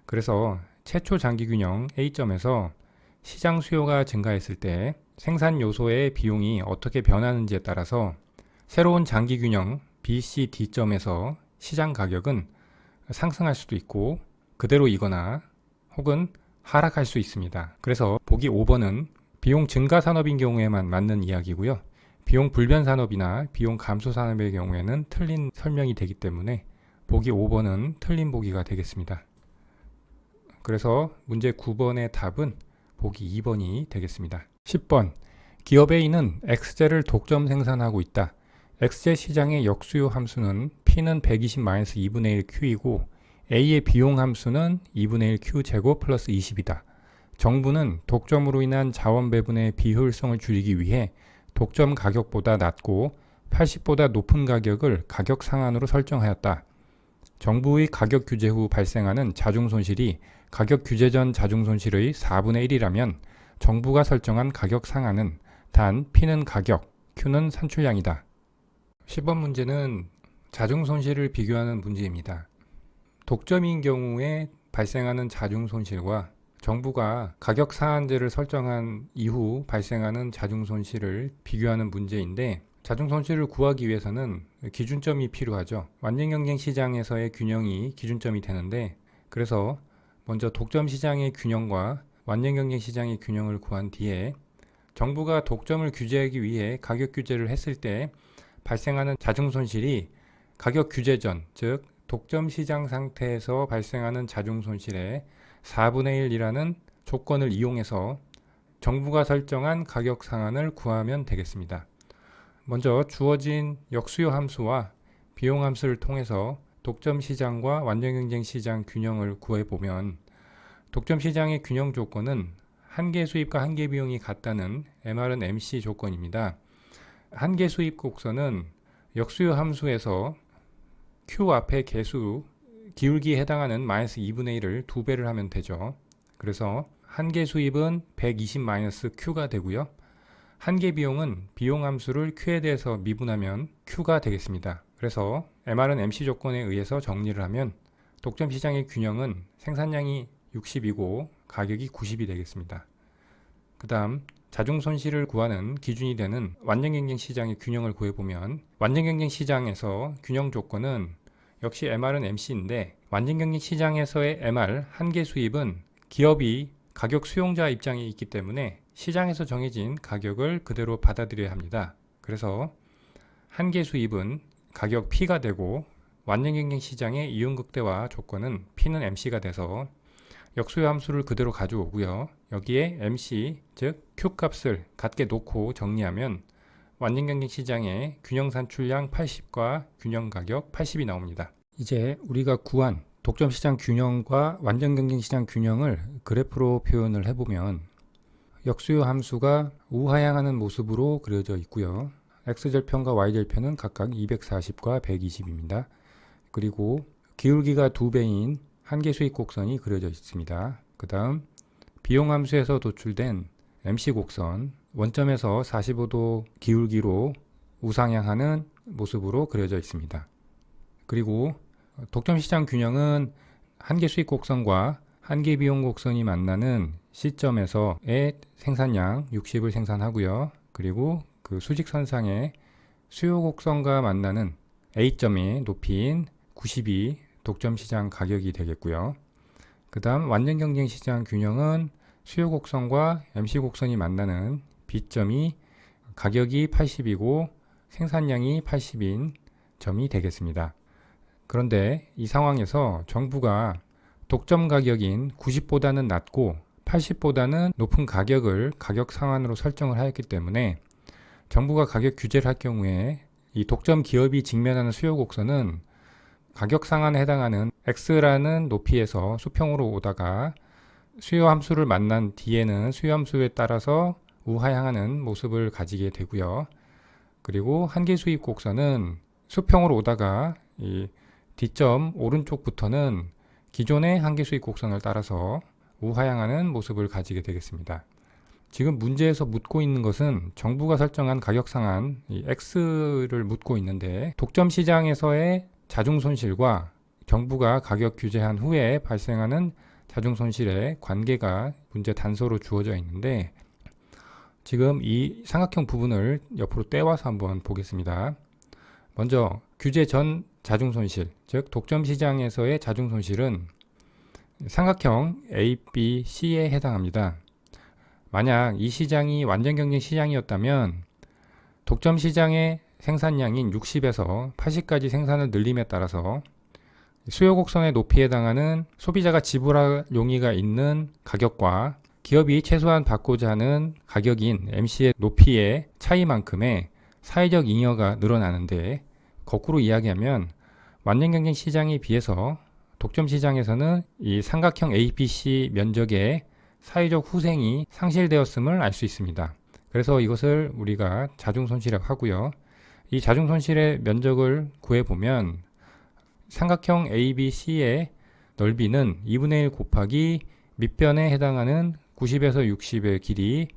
그래서 최초 장기 균형 A점에서 시장 수요가 증가했을 때 생산 요소의 비용이 어떻게 변하는지에 따라서 새로운 장기 균형 B, C, D점에서 시장 가격은 상승할 수도 있고 그대로이거나 혹은 하락할 수 있습니다. 그래서 보기 5번은 비용 증가 산업인 경우에만 맞는 이야기고요. 비용 불변 산업이나 비용 감소 산업의 경우에는 틀린 설명이 되기 때문에 보기 5번은 틀린 보기가 되겠습니다. 그래서 문제 9번의 답은 보기 2번이 되겠습니다. 10번, 기업 A는 X제를 독점 생산하고 있다. X제 시장의 역수요 함수는 P는 120-2분의 1 Q이고 A의 비용 함수는 2분의 1 Q 제곱 플러스 20이다. 정부는 독점으로 인한 자원 배분의 비효율성을 줄이기 위해 독점 가격보다 낮고 80보다 높은 가격을 가격 상한으로 설정하였다. 정부의 가격 규제 후 발생하는 자중 손실이 가격 규제 전 자중 손실의 4분의 1이라면 정부가 설정한 가격 상한은 단 P는 가격, Q는 산출량이다. 10번 문제는 자중 손실을 비교하는 문제입니다. 독점인 경우에 발생하는 자중 손실과 정부가 가격 상한제를 설정한 이후 발생하는 자중 손실을 비교하는 문제인데 자중 손실을 구하기 위해서는 기준점이 필요하죠. 완전 경쟁 시장에서의 균형이 기준점이 되는데 그래서 먼저 독점 시장의 균형과 완전 경쟁 시장의 균형을 구한 뒤에 정부가 독점을 규제하기 위해 가격 규제를 했을 때 발생하는 자중 손실이 가격 규제 전, 즉 독점 시장 상태에서 발생하는 자중 손실의 4분의 1이라는 조건을 이용해서 정부가 설정한 가격 상한을 구하면 되겠습니다. 먼저 주어진 역수요 함수와 비용 함수를 통해서 독점 시장과 완전 경쟁 시장 균형을 구해보면 독점 시장의 균형 조건은 한계 수입과 한계 비용이 같다는 MR은 MC 조건입니다. 한계 수입 곡선은 역수요 함수에서 Q 앞에 개수 기울기에 해당하는 마이너스 2분의 1을 2배를 하면 되죠. 그래서 한계 수입은 120-Q가 되고요. 한계 비용은 비용 함수를 Q에 대해서 미분하면 Q가 되겠습니다. 그래서 MR은 MC 조건에 의해서 정리를 하면 독점 시장의 균형은 생산량이 60이고 가격이 90이 되겠습니다. 그 다음 자중 손실을 구하는 기준이 되는 완전 경쟁 시장의 균형을 구해보면 완전 경쟁 시장에서 균형 조건은 역시 MR은 MC인데 완전 경쟁 시장에서의 MR 한계 수입은 기업이 가격 수용자 입장에 있기 때문에 시장에서 정해진 가격을 그대로 받아들여야 합니다. 그래서 한계 수입은 가격 P가 되고 완전 경쟁 시장의 이윤 극대화 조건은 P는 MC가 돼서 역수요 함수를 그대로 가져오고요. 여기에 MC, 즉 Q 값을 같게 놓고 정리하면 완전 경쟁 시장의 균형 산출량 80과 균형 가격 80이 나옵니다. 이제 우리가 구한 독점 시장 균형과 완전 경쟁 시장 균형을 그래프로 표현을 해보면 역수요 함수가 우하향하는 모습으로 그려져 있고요. X절편과 Y절편은 각각 240과 120입니다. 그리고 기울기가 2배인 한계 수익 곡선이 그려져 있습니다. 그 다음 비용 함수에서 도출된 MC 곡선 원점에서 45도 기울기로 우상향하는 모습으로 그려져 있습니다. 그리고 독점 시장 균형은 한계 수익 곡선과 한계 비용 곡선이 만나는 C점에서의 생산량 60을 생산하고요. 그리고 그 수직선상의 수요 곡선과 만나는 A점의 높이인 90이 독점 시장 가격이 되겠고요. 그 다음 완전 경쟁 시장 균형은 수요 곡선과 MC 곡선이 만나는 B점이 가격이 80이고 생산량이 80인 점이 되겠습니다. 그런데 이 상황에서 정부가 독점 가격인 90보다는 낮고 80보다는 높은 가격을 가격 상한으로 설정을 하였기 때문에 정부가 가격 규제를 할 경우에 이 독점 기업이 직면하는 수요 곡선은 가격 상한에 해당하는 x라는 높이에서 수평으로 오다가 수요 함수를 만난 뒤에는 수요 함수에 따라서 우하향하는 모습을 가지게 되고요. 그리고 한계 수익 곡선은 수평으로 오다가 이 D점 오른쪽부터는 기존의 한계 수익 곡선을 따라서 우하향하는 모습을 가지게 되겠습니다. 지금 문제에서 묻고 있는 것은 정부가 설정한 가격 상한 이 X를 묻고 있는데, 독점 시장에서의 자중 손실과 정부가 가격 규제한 후에 발생하는 자중 손실의 관계가 문제 단서로 주어져 있는데, 지금 이 삼각형 부분을 옆으로 떼와서 한번 보겠습니다. 먼저 규제 전 자중 손실, 즉 독점 시장에서의 자중 손실은 삼각형 A, B, C에 해당합니다. 만약 이 시장이 완전 경쟁 시장이었다면 독점 시장의 생산량인 60에서 80까지 생산을 늘림에 따라서 수요 곡선의 높이에 해당하는 소비자가 지불할 용의가 있는 가격과 기업이 최소한 받고자 하는 가격인 MC의 높이의 차이만큼의 사회적 잉여가 늘어나는데, 거꾸로 이야기하면 완전 경쟁 시장에 비해서 독점 시장에서는 이 삼각형 ABC 면적의 사회적 후생이 상실되었음을 알 수 있습니다. 그래서 이것을 우리가 자중손실이라고 하고요. 이 자중손실의 면적을 구해보면 삼각형 ABC의 넓이는 2분의 1 곱하기 밑변에 해당하는 90에서 60의 길이,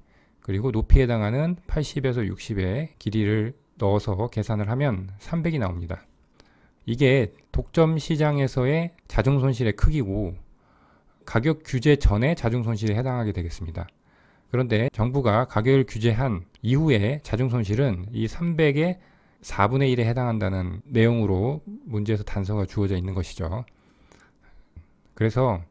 그리고 높이에 해당하는 80에서 60의 길이를 넣어서 계산을 하면 300이 나옵니다. 이게 독점 시장에서의 자중손실의 크기고 가격 규제 전의 자중손실에 해당하게 되겠습니다. 그런데 정부가 가격을 규제한 이후에 자중손실은 이 300의 4분의 1에 해당한다는 내용으로 문제에서 단서가 주어져 있는 것이죠. 그래서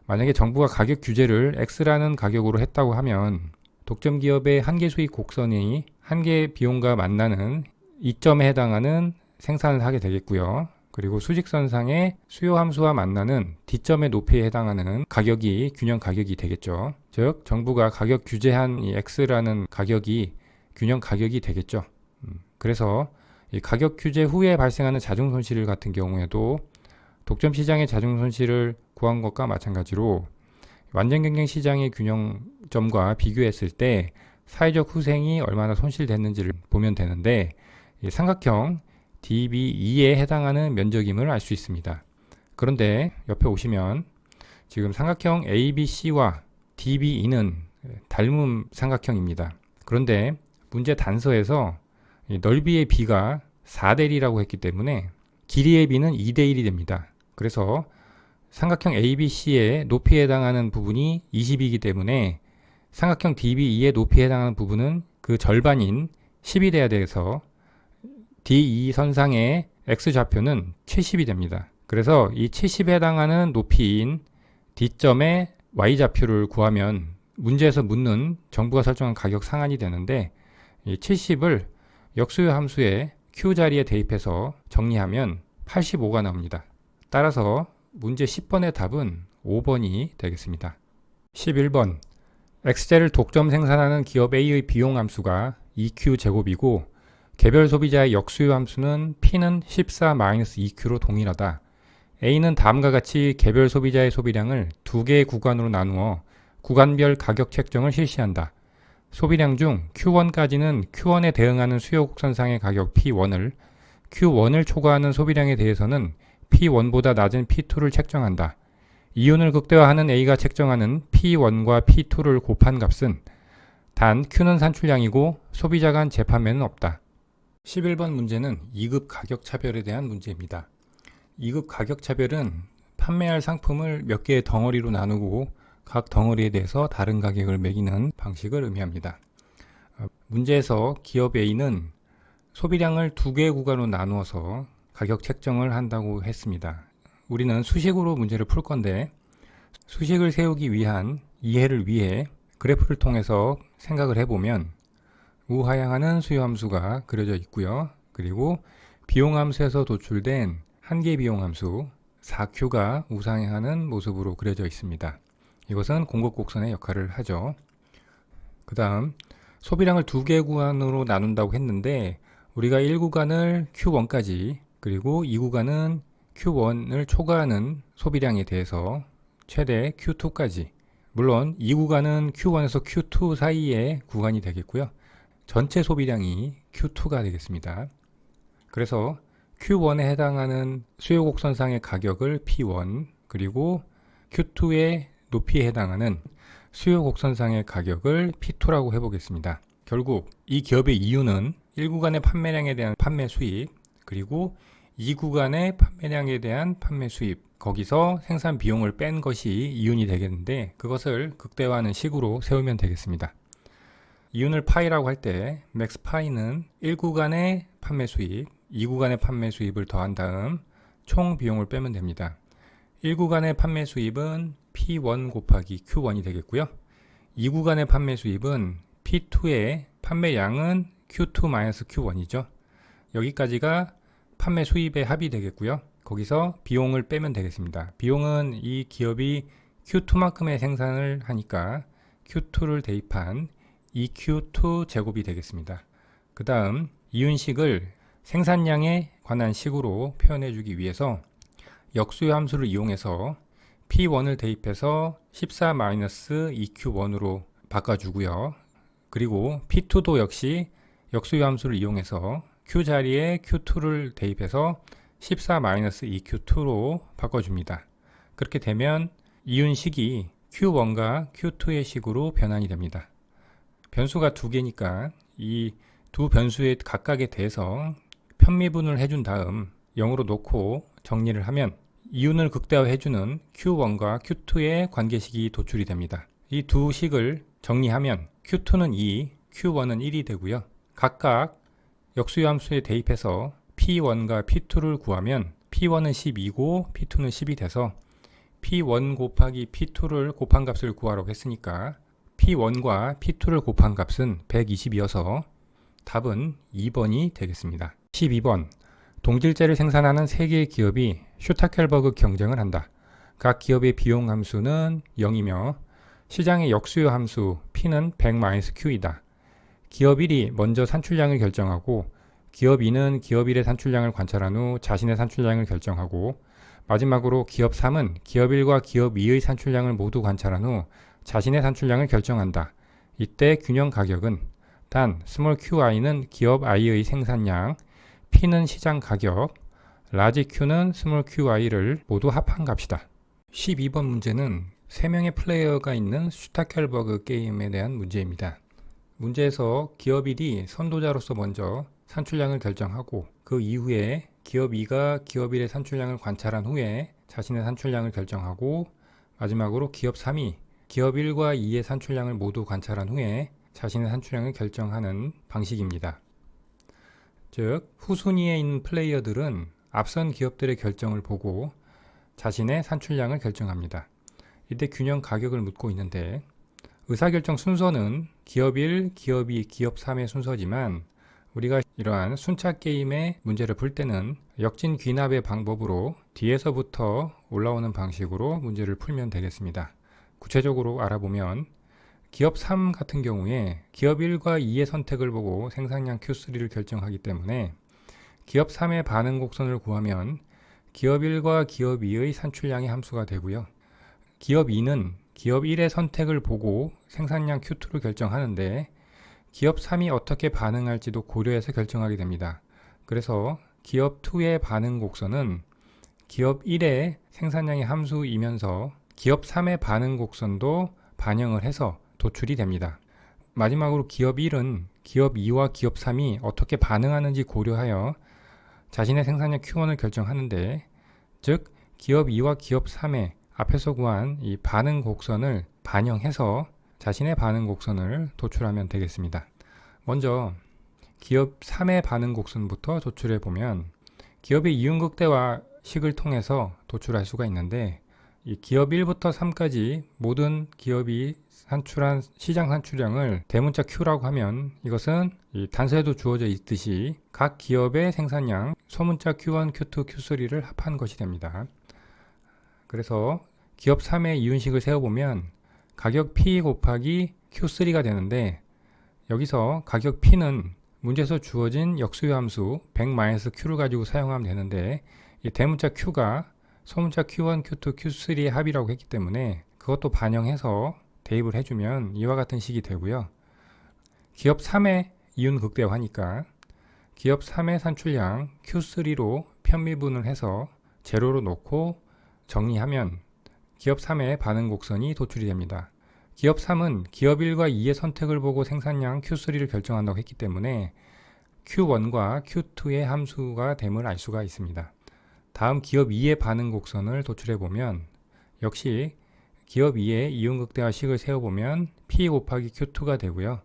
만약에 정부가 가격 규제를 X라는 가격으로 했다고 하면 독점 기업의 한계 수익 곡선이 한계 비용과 만나는 이점에 해당하는 생산을 하게 되겠고요. 그리고 수직선상의 수요 함수와 만나는 D점의 높이에 해당하는 가격이 균형 가격이 되겠죠. 즉 정부가 가격 규제한 이 X라는 가격이 균형 가격이 되겠죠. 그래서 이 가격 규제 후에 발생하는 자중손실 같은 경우에도 독점 시장의 자중손실을 구한 것과 마찬가지로 완전 경쟁 시장의 균형점과 비교했을 때 사회적 후생이 얼마나 손실됐는지를 보면 되는데, 이 삼각형 DB2에 해당하는 면적임을 알 수 있습니다. 그런데 옆에 오시면 지금 삼각형 ABC와 DB2는 닮은 삼각형입니다. 그런데 문제 단서에서 넓이의 B가 4대 1이라고 했기 때문에 길이의 B는 2대 1이 됩니다. 그래서 삼각형 ABC의 높이에 해당하는 부분이 20이기 때문에 삼각형 DB2의 높이에 해당하는 부분은 그 절반인 10이 돼야 돼서 D2 선상의 X좌표는 70이 됩니다. 그래서 이 70에 해당하는 높이인 D점의 Y좌표를 구하면 문제에서 묻는 정부가 설정한 가격 상한이 되는데, 이 70을 역수요 함수의 Q 자리에 대입해서 정리하면 85가 나옵니다. 따라서 문제 10번의 답은 5번이 되겠습니다. 11번 X제를 독점 생산하는 기업 A의 비용 함수가 2Q 제곱이고 개별 소비자의 역수요 함수는 P는 14-2Q로 동일하다. A는 다음과 같이 개별 소비자의 소비량을 두 개의 구간으로 나누어 구간별 가격 책정을 실시한다. 소비량 중 Q1까지는 Q1에 대응하는 수요 곡선상의 가격 P1을, Q1을 초과하는 소비량에 대해서는 P1보다 낮은 P2를 책정한다. 이윤을 극대화하는 A가 책정하는 P1과 P2를 곱한 값은 단 Q는 산출량이고 소비자 간 재판매는 없다. 11번 문제는 2급 가격 차별에 대한 문제입니다. 2급 가격 차별은 판매할 상품을 몇 개의 덩어리로 나누고 각 덩어리에 대해서 다른 가격을 매기는 방식을 의미합니다. 문제에서 기업 A는 소비량을 두 개의 구간으로 나누어서 가격 책정을 한다고 했습니다. 우리는 수식으로 문제를 풀 건데, 수식을 세우기 위한 이해를 위해 그래프를 통해서 생각을 해보면 우하향하는 수요 함수가 그려져 있고요. 그리고 비용 함수에서 도출된 한계 비용 함수 4Q가 우상향하는 모습으로 그려져 있습니다. 이것은 공급 곡선의 역할을 하죠. 그 다음 소비량을 두 개의 구간으로 나눈다고 했는데, 우리가 1구간을 Q1까지 그리고 2구간은 Q1을 초과하는 소비량에 대해서 최대 Q2까지, 물론 이 구간은 Q1에서 Q2 사이의 구간이 되겠고요. 전체 소비량이 Q2가 되겠습니다. 그래서 Q1에 해당하는 수요 곡선상의 가격을 P1, 그리고 Q2의 높이에 해당하는 수요 곡선상의 가격을 P2라고 해보겠습니다. 결국 이 기업의 이윤은 1구간의 판매량에 대한 판매 수입, 그리고 2구간의 판매량에 대한 판매 수입, 거기서 생산 비용을 뺀 것이 이윤이 되겠는데, 그것을 극대화하는 식으로 세우면 되겠습니다. 이윤을 파이라고 할 때 맥스 파이는 1구간의 판매 수입, 2구간의 판매 수입을 더한 다음 총 비용을 빼면 됩니다. 1구간의 판매 수입은 P1 곱하기 Q1이 되겠고요. 2구간의 판매 수입은 P2의 판매량은 Q2-Q1이죠. 여기까지가 판매 수입의 합이 되겠고요. 거기서 비용을 빼면 되겠습니다. 비용은 이 기업이 Q2만큼의 생산을 하니까 Q2를 대입한 EQ2 제곱이 되겠습니다. 그 다음 이윤식을 생산량에 관한 식으로 표현해 주기 위해서 역수요 함수를 이용해서 P1을 대입해서 14-EQ1으로 바꿔주고요. 그리고 P2도 역시 역수요 함수를 이용해서 Q 자리에 Q2를 대입해서 14-EQ2로 바꿔줍니다. 그렇게 되면 이윤식이 Q1과 Q2의 식으로 변환이 됩니다. 변수가 두 개니까 이 두 변수의 각각에 대해서 편미분을 해준 다음 0으로 놓고 정리를 하면 이윤을 극대화해주는 Q1과 Q2의 관계식이 도출이 됩니다. 이 두 식을 정리하면 Q2는 2, Q1은 1이 되고요. 각각 역수요 함수에 대입해서 P1과 P2를 구하면 P1은 12고 P2는 10이 돼서 P1 곱하기 P2를 곱한 값을 구하라고 했으니까 P1과 P2를 곱한 값은 120이어서 답은 2번이 되겠습니다. 12번. 동질제를 생산하는 3개의 기업이 슈타켈버그 경쟁을 한다. 각 기업의 비용 함수는 0이며 시장의 역수요 함수 P는 100-Q이다. 기업 1이 먼저 산출량을 결정하고 기업 2는 기업 1의 산출량을 관찰한 후 자신의 산출량을 결정하고 마지막으로 기업 3은 기업 1과 기업 2의 산출량을 모두 관찰한 후 자신의 산출량을 결정한다. 이때 균형 가격은 단 스몰 qi는 기업 i의 생산량, p는 시장 가격, 라지 q는 스몰 qi를 모두 합한 값이다. 12번 문제는 3명의 플레이어가 있는 슈타켈버그 게임에 대한 문제입니다. 문제에서 기업 1이 선도자로서 먼저 산출량을 결정하고 그 이후에 기업 2가 기업 1의 산출량을 관찰한 후에 자신의 산출량을 결정하고 마지막으로 기업 3이 기업 1과 2의 산출량을 모두 관찰한 후에 자신의 산출량을 결정하는 방식입니다. 즉, 후순위에 있는 플레이어들은 앞선 기업들의 결정을 보고 자신의 산출량을 결정합니다. 이때 균형 가격을 묻고 있는데 의사결정 순서는 기업 1, 기업 2, 기업 3의 순서지만 우리가 이러한 순차 게임의 문제를 풀 때는 역진 귀납의 방법으로 뒤에서부터 올라오는 방식으로 문제를 풀면 되겠습니다. 구체적으로 알아보면 기업 3 같은 경우에 기업 1과 2의 선택을 보고 생산량 Q3를 결정하기 때문에 기업 3의 반응 곡선을 구하면 기업 1과 기업 2의 산출량의 함수가 되고요. 기업 2는 기업 1의 선택을 보고 생산량 Q2를 결정하는데 기업 3이 어떻게 반응할지도 고려해서 결정하게 됩니다. 그래서 기업 2의 반응 곡선은 기업 1의 생산량의 함수이면서 기업 3의 반응 곡선도 반영을 해서 도출이 됩니다. 마지막으로 기업 1은 기업 2와 기업 3이 어떻게 반응하는지 고려하여 자신의 생산량 Q1을 결정하는데, 즉 기업 2와 기업 3의 앞에서 구한 이 반응 곡선을 반영해서 자신의 반응 곡선을 도출하면 되겠습니다. 먼저 기업 3의 반응 곡선부터 도출해 보면 기업의 이윤 극대화 식을 통해서 도출할 수가 있는데, 이 기업 1부터 3까지 모든 기업이 산출한 시장 산출량을 대문자 Q라고 하면 이것은 이 단서에도 주어져 있듯이 각 기업의 생산량 소문자 Q1, Q2, Q3를 합한 것이 됩니다. 그래서 기업 3의 이윤식을 세워보면 가격 P 곱하기 Q3가 되는데, 여기서 가격 P는 문제에서 주어진 역수요 함수 100-Q를 가지고 사용하면 되는데, 이 대문자 Q가 소문자 Q1, Q2, Q3의 합이라고 했기 때문에 그것도 반영해서 대입을 해주면 이와 같은 식이 되고요. 기업 3의 이윤 극대화하니까 기업 3의 산출량 Q3로 편미분을 해서 제로로 놓고 정리하면 기업 3의 반응 곡선이 도출이 됩니다. 기업 3은 기업 1과 2의 선택을 보고 생산량 Q3를 결정한다고 했기 때문에 Q1과 Q2의 함수가 됨을 알 수가 있습니다. 다음 기업 2의 반응 곡선을 도출해 보면 역시 기업 2의 이윤극대화식을 세워보면 P 곱하기 Q2가 되고요.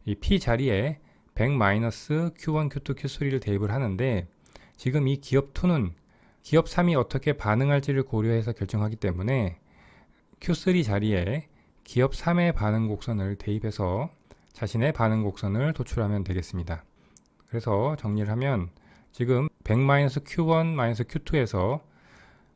이 P 자리에 100-Q1, Q2, Q3를 대입을 하는데 지금 이 기업 2는 기업 3이 어떻게 반응할지를 고려해서 결정하기 때문에 Q3 자리에 기업 3의 반응 곡선을 대입해서 자신의 반응 곡선을 도출하면 되겠습니다. 그래서 정리를 하면 지금 100-Q1, -Q2에서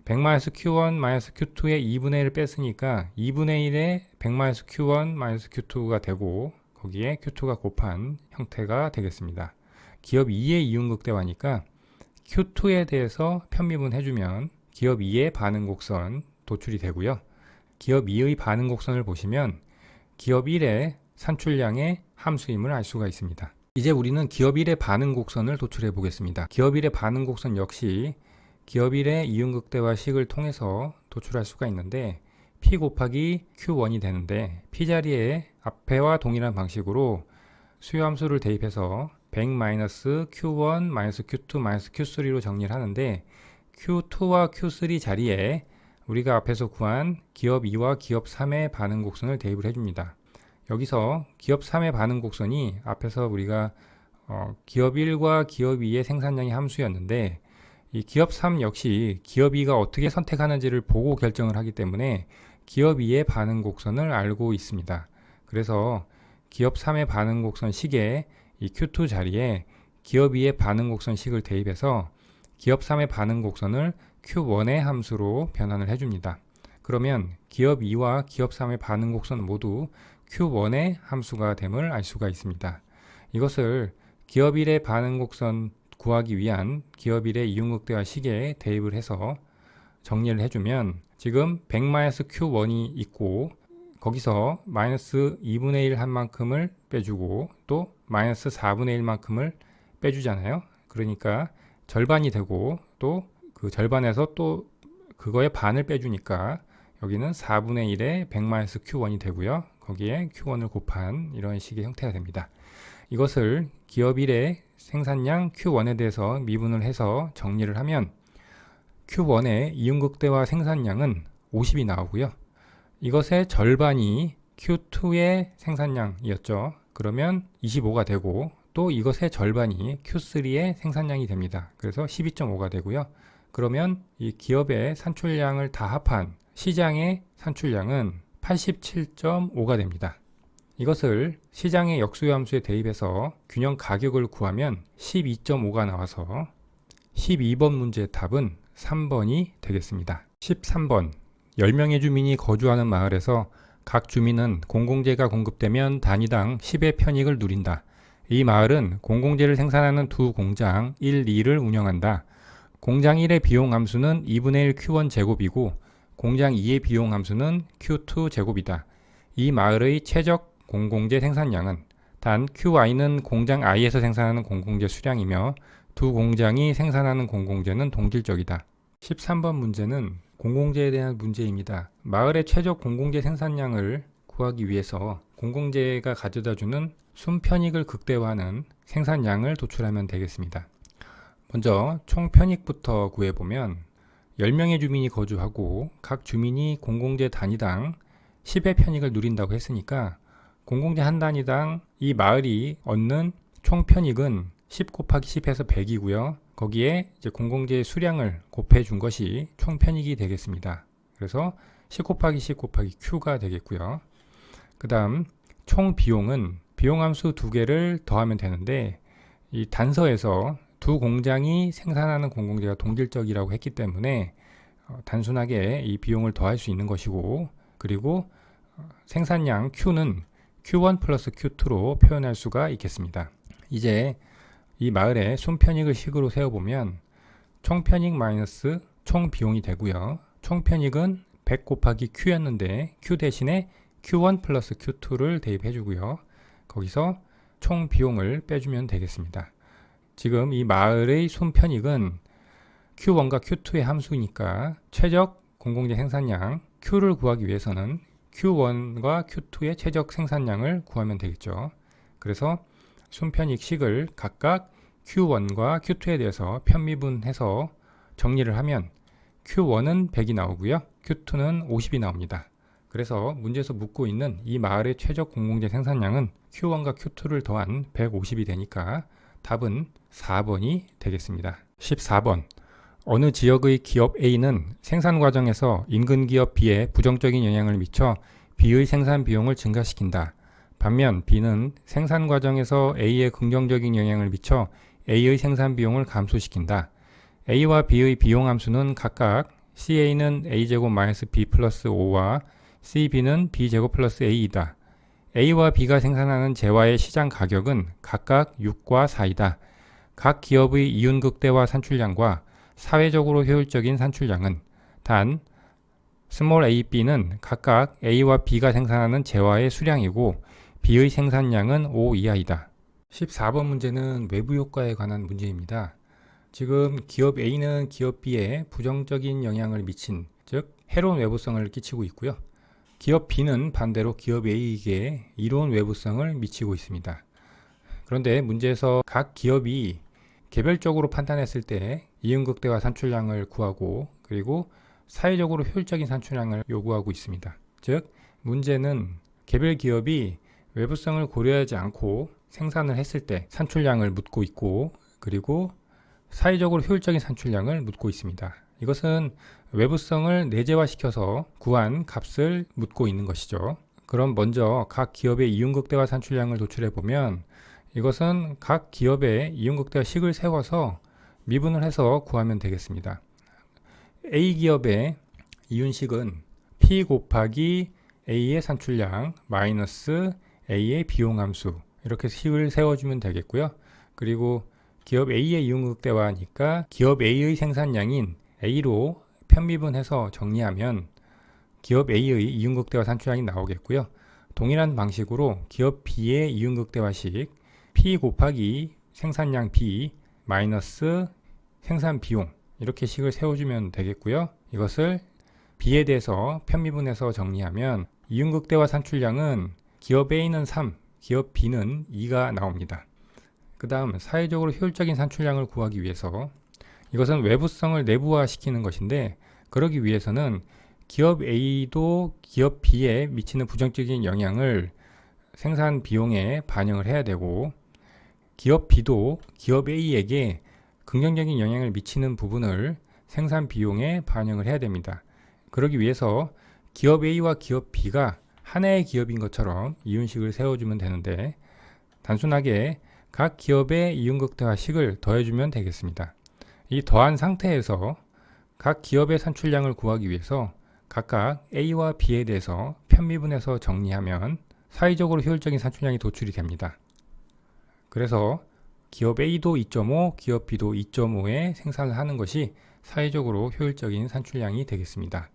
100-Q1, -Q2의 2분의 1을 뺐으니까 2분의 1의 100-Q1, -Q2가 되고 거기에 Q2가 곱한 형태가 되겠습니다. 기업 2의 이윤극대화니까 Q2에 대해서 편미분 해주면 기업 2의 반응 곡선 도출이 되고요. 기업 2의 반응 곡선을 보시면 기업 1의 산출량의 함수임을 알 수가 있습니다. 이제 우리는 기업 1의 반응 곡선을 도출해 보겠습니다. 기업 1의 반응 곡선 역시 기업 1의 이윤극대화식을 통해서 도출할 수가 있는데 P 곱하기 Q1이 되는데 P 자리에 앞에와 동일한 방식으로 수요함수를 대입해서 100-Q1, -Q2, -Q3로 정리를 하는데 Q2와 Q3 자리에 우리가 앞에서 구한 기업 2와 기업 3의 반응 곡선을 대입을 해줍니다. 여기서 기업 3의 반응 곡선이 앞에서 우리가 기업 1과 기업 2의 생산량이 함수였는데 이 기업 3 역시 기업 2가 어떻게 선택하는지를 보고 결정을 하기 때문에 기업 2의 반응 곡선을 알고 있습니다. 그래서 기업 3의 반응 곡선 식에 이 Q2 자리에 기업 2의 반응 곡선 식을 대입해서 기업 3의 반응 곡선을 Q1의 함수로 변환을 해줍니다. 그러면 기업 2와 기업 3의 반응 곡선 모두 Q1의 함수가 됨을 알 수가 있습니다. 이것을 기업 1의 반응 곡선 구하기 위한 기업 1의 이윤극대화 식에 대입을 해서 정리를 해주면 지금 100-Q1이 있고 거기서 마이너스 2분의 1 한 만큼을 빼주고 또 마이너스 4분의 1만큼을 빼주잖아요. 그러니까 절반이 되고 또 그 절반에서 또 그거의 반을 빼주니까 여기는 4분의 1에 100-Q1이 되고요. 거기에 Q1을 곱한 이런 식의 형태가 됩니다. 이것을 기업 1의 생산량 Q1에 대해서 미분을 해서 정리를 하면 Q1의 이윤극대화 생산량은 50이 나오고요. 이것의 절반이 Q2의 생산량이었죠. 그러면 25가 되고 또 이것의 절반이 Q3의 생산량이 됩니다. 그래서 12.5가 되고요. 그러면 이 기업의 산출량을 다 합한 시장의 산출량은 87.5가 됩니다. 이것을 시장의 역수요함수에 대입해서 균형 가격을 구하면 12.5가 나와서 12번 문제의 답은 3번이 되겠습니다. 13번 10명의 주민이 거주하는 마을에서 각 주민은 공공재가 공급되면 단위당 10의 편익을 누린다. 이 마을은 공공재를 생산하는 두 공장 1, 2를 운영한다. 공장 1의 비용 함수는 2분의 1 Q1 제곱이고 공장 2의 비용 함수는 Q2 제곱이다. 이 마을의 최적 공공재 생산량은 단 QI는 공장 I에서 생산하는 공공재 수량이며 두 공장이 생산하는 공공재는 동질적이다. 13번 문제는 공공재에 대한 문제입니다. 마을의 최적 공공재 생산량을 구하기 위해서 공공재가 가져다주는 순편익을 극대화하는 생산량을 도출하면 되겠습니다. 먼저 총 편익부터 구해보면 10명의 주민이 거주하고 각 주민이 공공재 단위당 10의 편익을 누린다고 했으니까 공공재 한 단위당 이 마을이 얻는 총 편익은 10 곱하기 10해서 100이고요. 거기에 이제 공공재 수량을 곱해 준 것이 총 편익이 되겠습니다. 그래서 10 곱하기 10 곱하기 Q가 되겠고요. 그 다음 총 비용은 비용 함수 두 개를 더하면 되는데 이 단서에서 두 공장이 생산하는 공공재가 동질적이라고 했기 때문에 단순하게 이 비용을 더할 수 있는 것이고 그리고 생산량 Q는 Q1 플러스 Q2로 표현할 수가 있겠습니다. 이제 이 마을의 순편익을 식으로 세워보면 총편익 마이너스 총비용이 되고요. 총편익은 100 곱하기 Q였는데 Q 대신에 Q1 플러스 Q2를 대입해 주고요. 거기서 총비용을 빼주면 되겠습니다. 지금 이 마을의 순편익은 Q1과 Q2의 함수니까 최적 공공재 생산량 Q를 구하기 위해서는 Q1과 Q2의 최적 생산량을 구하면 되겠죠. 그래서 순편익식을 각각 Q1과 Q2에 대해서 편미분해서 정리를 하면 Q1은 100이 나오고요. Q2는 50이 나옵니다. 그래서 문제에서 묻고 있는 이 마을의 최적 공공재 생산량은 Q1과 Q2를 더한 150이 되니까 답은 4번이 되겠습니다. 14번. 어느 지역의 기업 A는 생산 과정에서 인근 기업 B에 부정적인 영향을 미쳐 B의 생산 비용을 증가시킨다. 반면 B는 생산 과정에서 A에 긍정적인 영향을 미쳐 A의 생산 비용을 감소시킨다. A와 B의 비용 함수는 각각 CA는 A제곱 마이너스 B 플러스 5와 CB는 B제곱 플러스 A이다. A와 B가 생산하는 재화의 시장 가격은 각각 6과 4이다. 각 기업의 이윤극대화 산출량과 사회적으로 효율적인 산출량은 단 a, b는 각각 A와 B가 생산하는 재화의 수량이고 B의 생산량은 5 이하이다. 14번 문제는 외부 효과에 관한 문제입니다. 지금 기업 A는 기업 B에 부정적인 영향을 미친, 즉 해로운 외부성을 끼치고 있고요. 기업 B는 반대로 기업 A에게 이로운 외부성을 미치고 있습니다. 그런데 문제에서 각 기업이 개별적으로 판단했을 때 이윤극대화 산출량을 구하고 그리고 사회적으로 효율적인 산출량을 요구하고 있습니다. 즉 문제는 개별 기업이 외부성을 고려하지 않고 생산을 했을 때 산출량을 묻고 있고 그리고 사회적으로 효율적인 산출량을 묻고 있습니다. 이것은 외부성을 내재화시켜서 구한 값을 묻고 있는 것이죠. 그럼 먼저 각 기업의 이윤극대화 산출량을 도출해 보면 이것은 각 기업의 이윤극대화 식을 세워서 미분을 해서 구하면 되겠습니다. A 기업의 이윤식은 P 곱하기 A의 산출량 마이너스 A의 비용함수 이렇게 식을 세워주면 되겠고요. 그리고 기업 A의 이윤극대화니까 기업 A의 생산량인 A로 편미분해서 정리하면 기업 A의 이윤극대화 산출량이 나오겠고요. 동일한 방식으로 기업 B의 이윤극대화식 P 곱하기 생산량 B 마이너스 생산 비용 이렇게 식을 세워주면 되겠고요. 이것을 B에 대해서 편미분해서 정리하면 이윤극대화 산출량은 기업 A는 3, 기업 B는 2가 나옵니다. 그 다음 사회적으로 효율적인 산출량을 구하기 위해서 이것은 외부성을 내부화시키는 것인데 그러기 위해서는 기업 A도 기업 B에 미치는 부정적인 영향을 생산 비용에 반영을 해야 되고 기업 B도 기업 A에게 긍정적인 영향을 미치는 부분을 생산 비용에 반영을 해야 됩니다. 그러기 위해서 기업 A와 기업 B가 하나의 기업인 것처럼 이윤식을 세워주면 되는데 단순하게 각 기업의 이윤극대화식을 더해주면 되겠습니다. 이 더한 상태에서 각 기업의 산출량을 구하기 위해서 각각 A와 B에 대해서 편미분해서 정리하면 사회적으로 효율적인 산출량이 도출이 됩니다. 그래서 기업 A도 2.5, 기업 B도 2.5에 생산을 하는 것이 사회적으로 효율적인 산출량이 되겠습니다.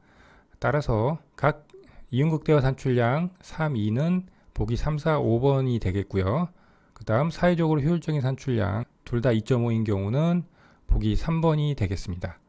따라서 각 이윤극대화 산출량 3, 2는 보기 3, 4, 5번이 되겠고요. 그 다음 사회적으로 효율적인 산출량 둘 다 2.5인 경우는 보기 3번이 되겠습니다.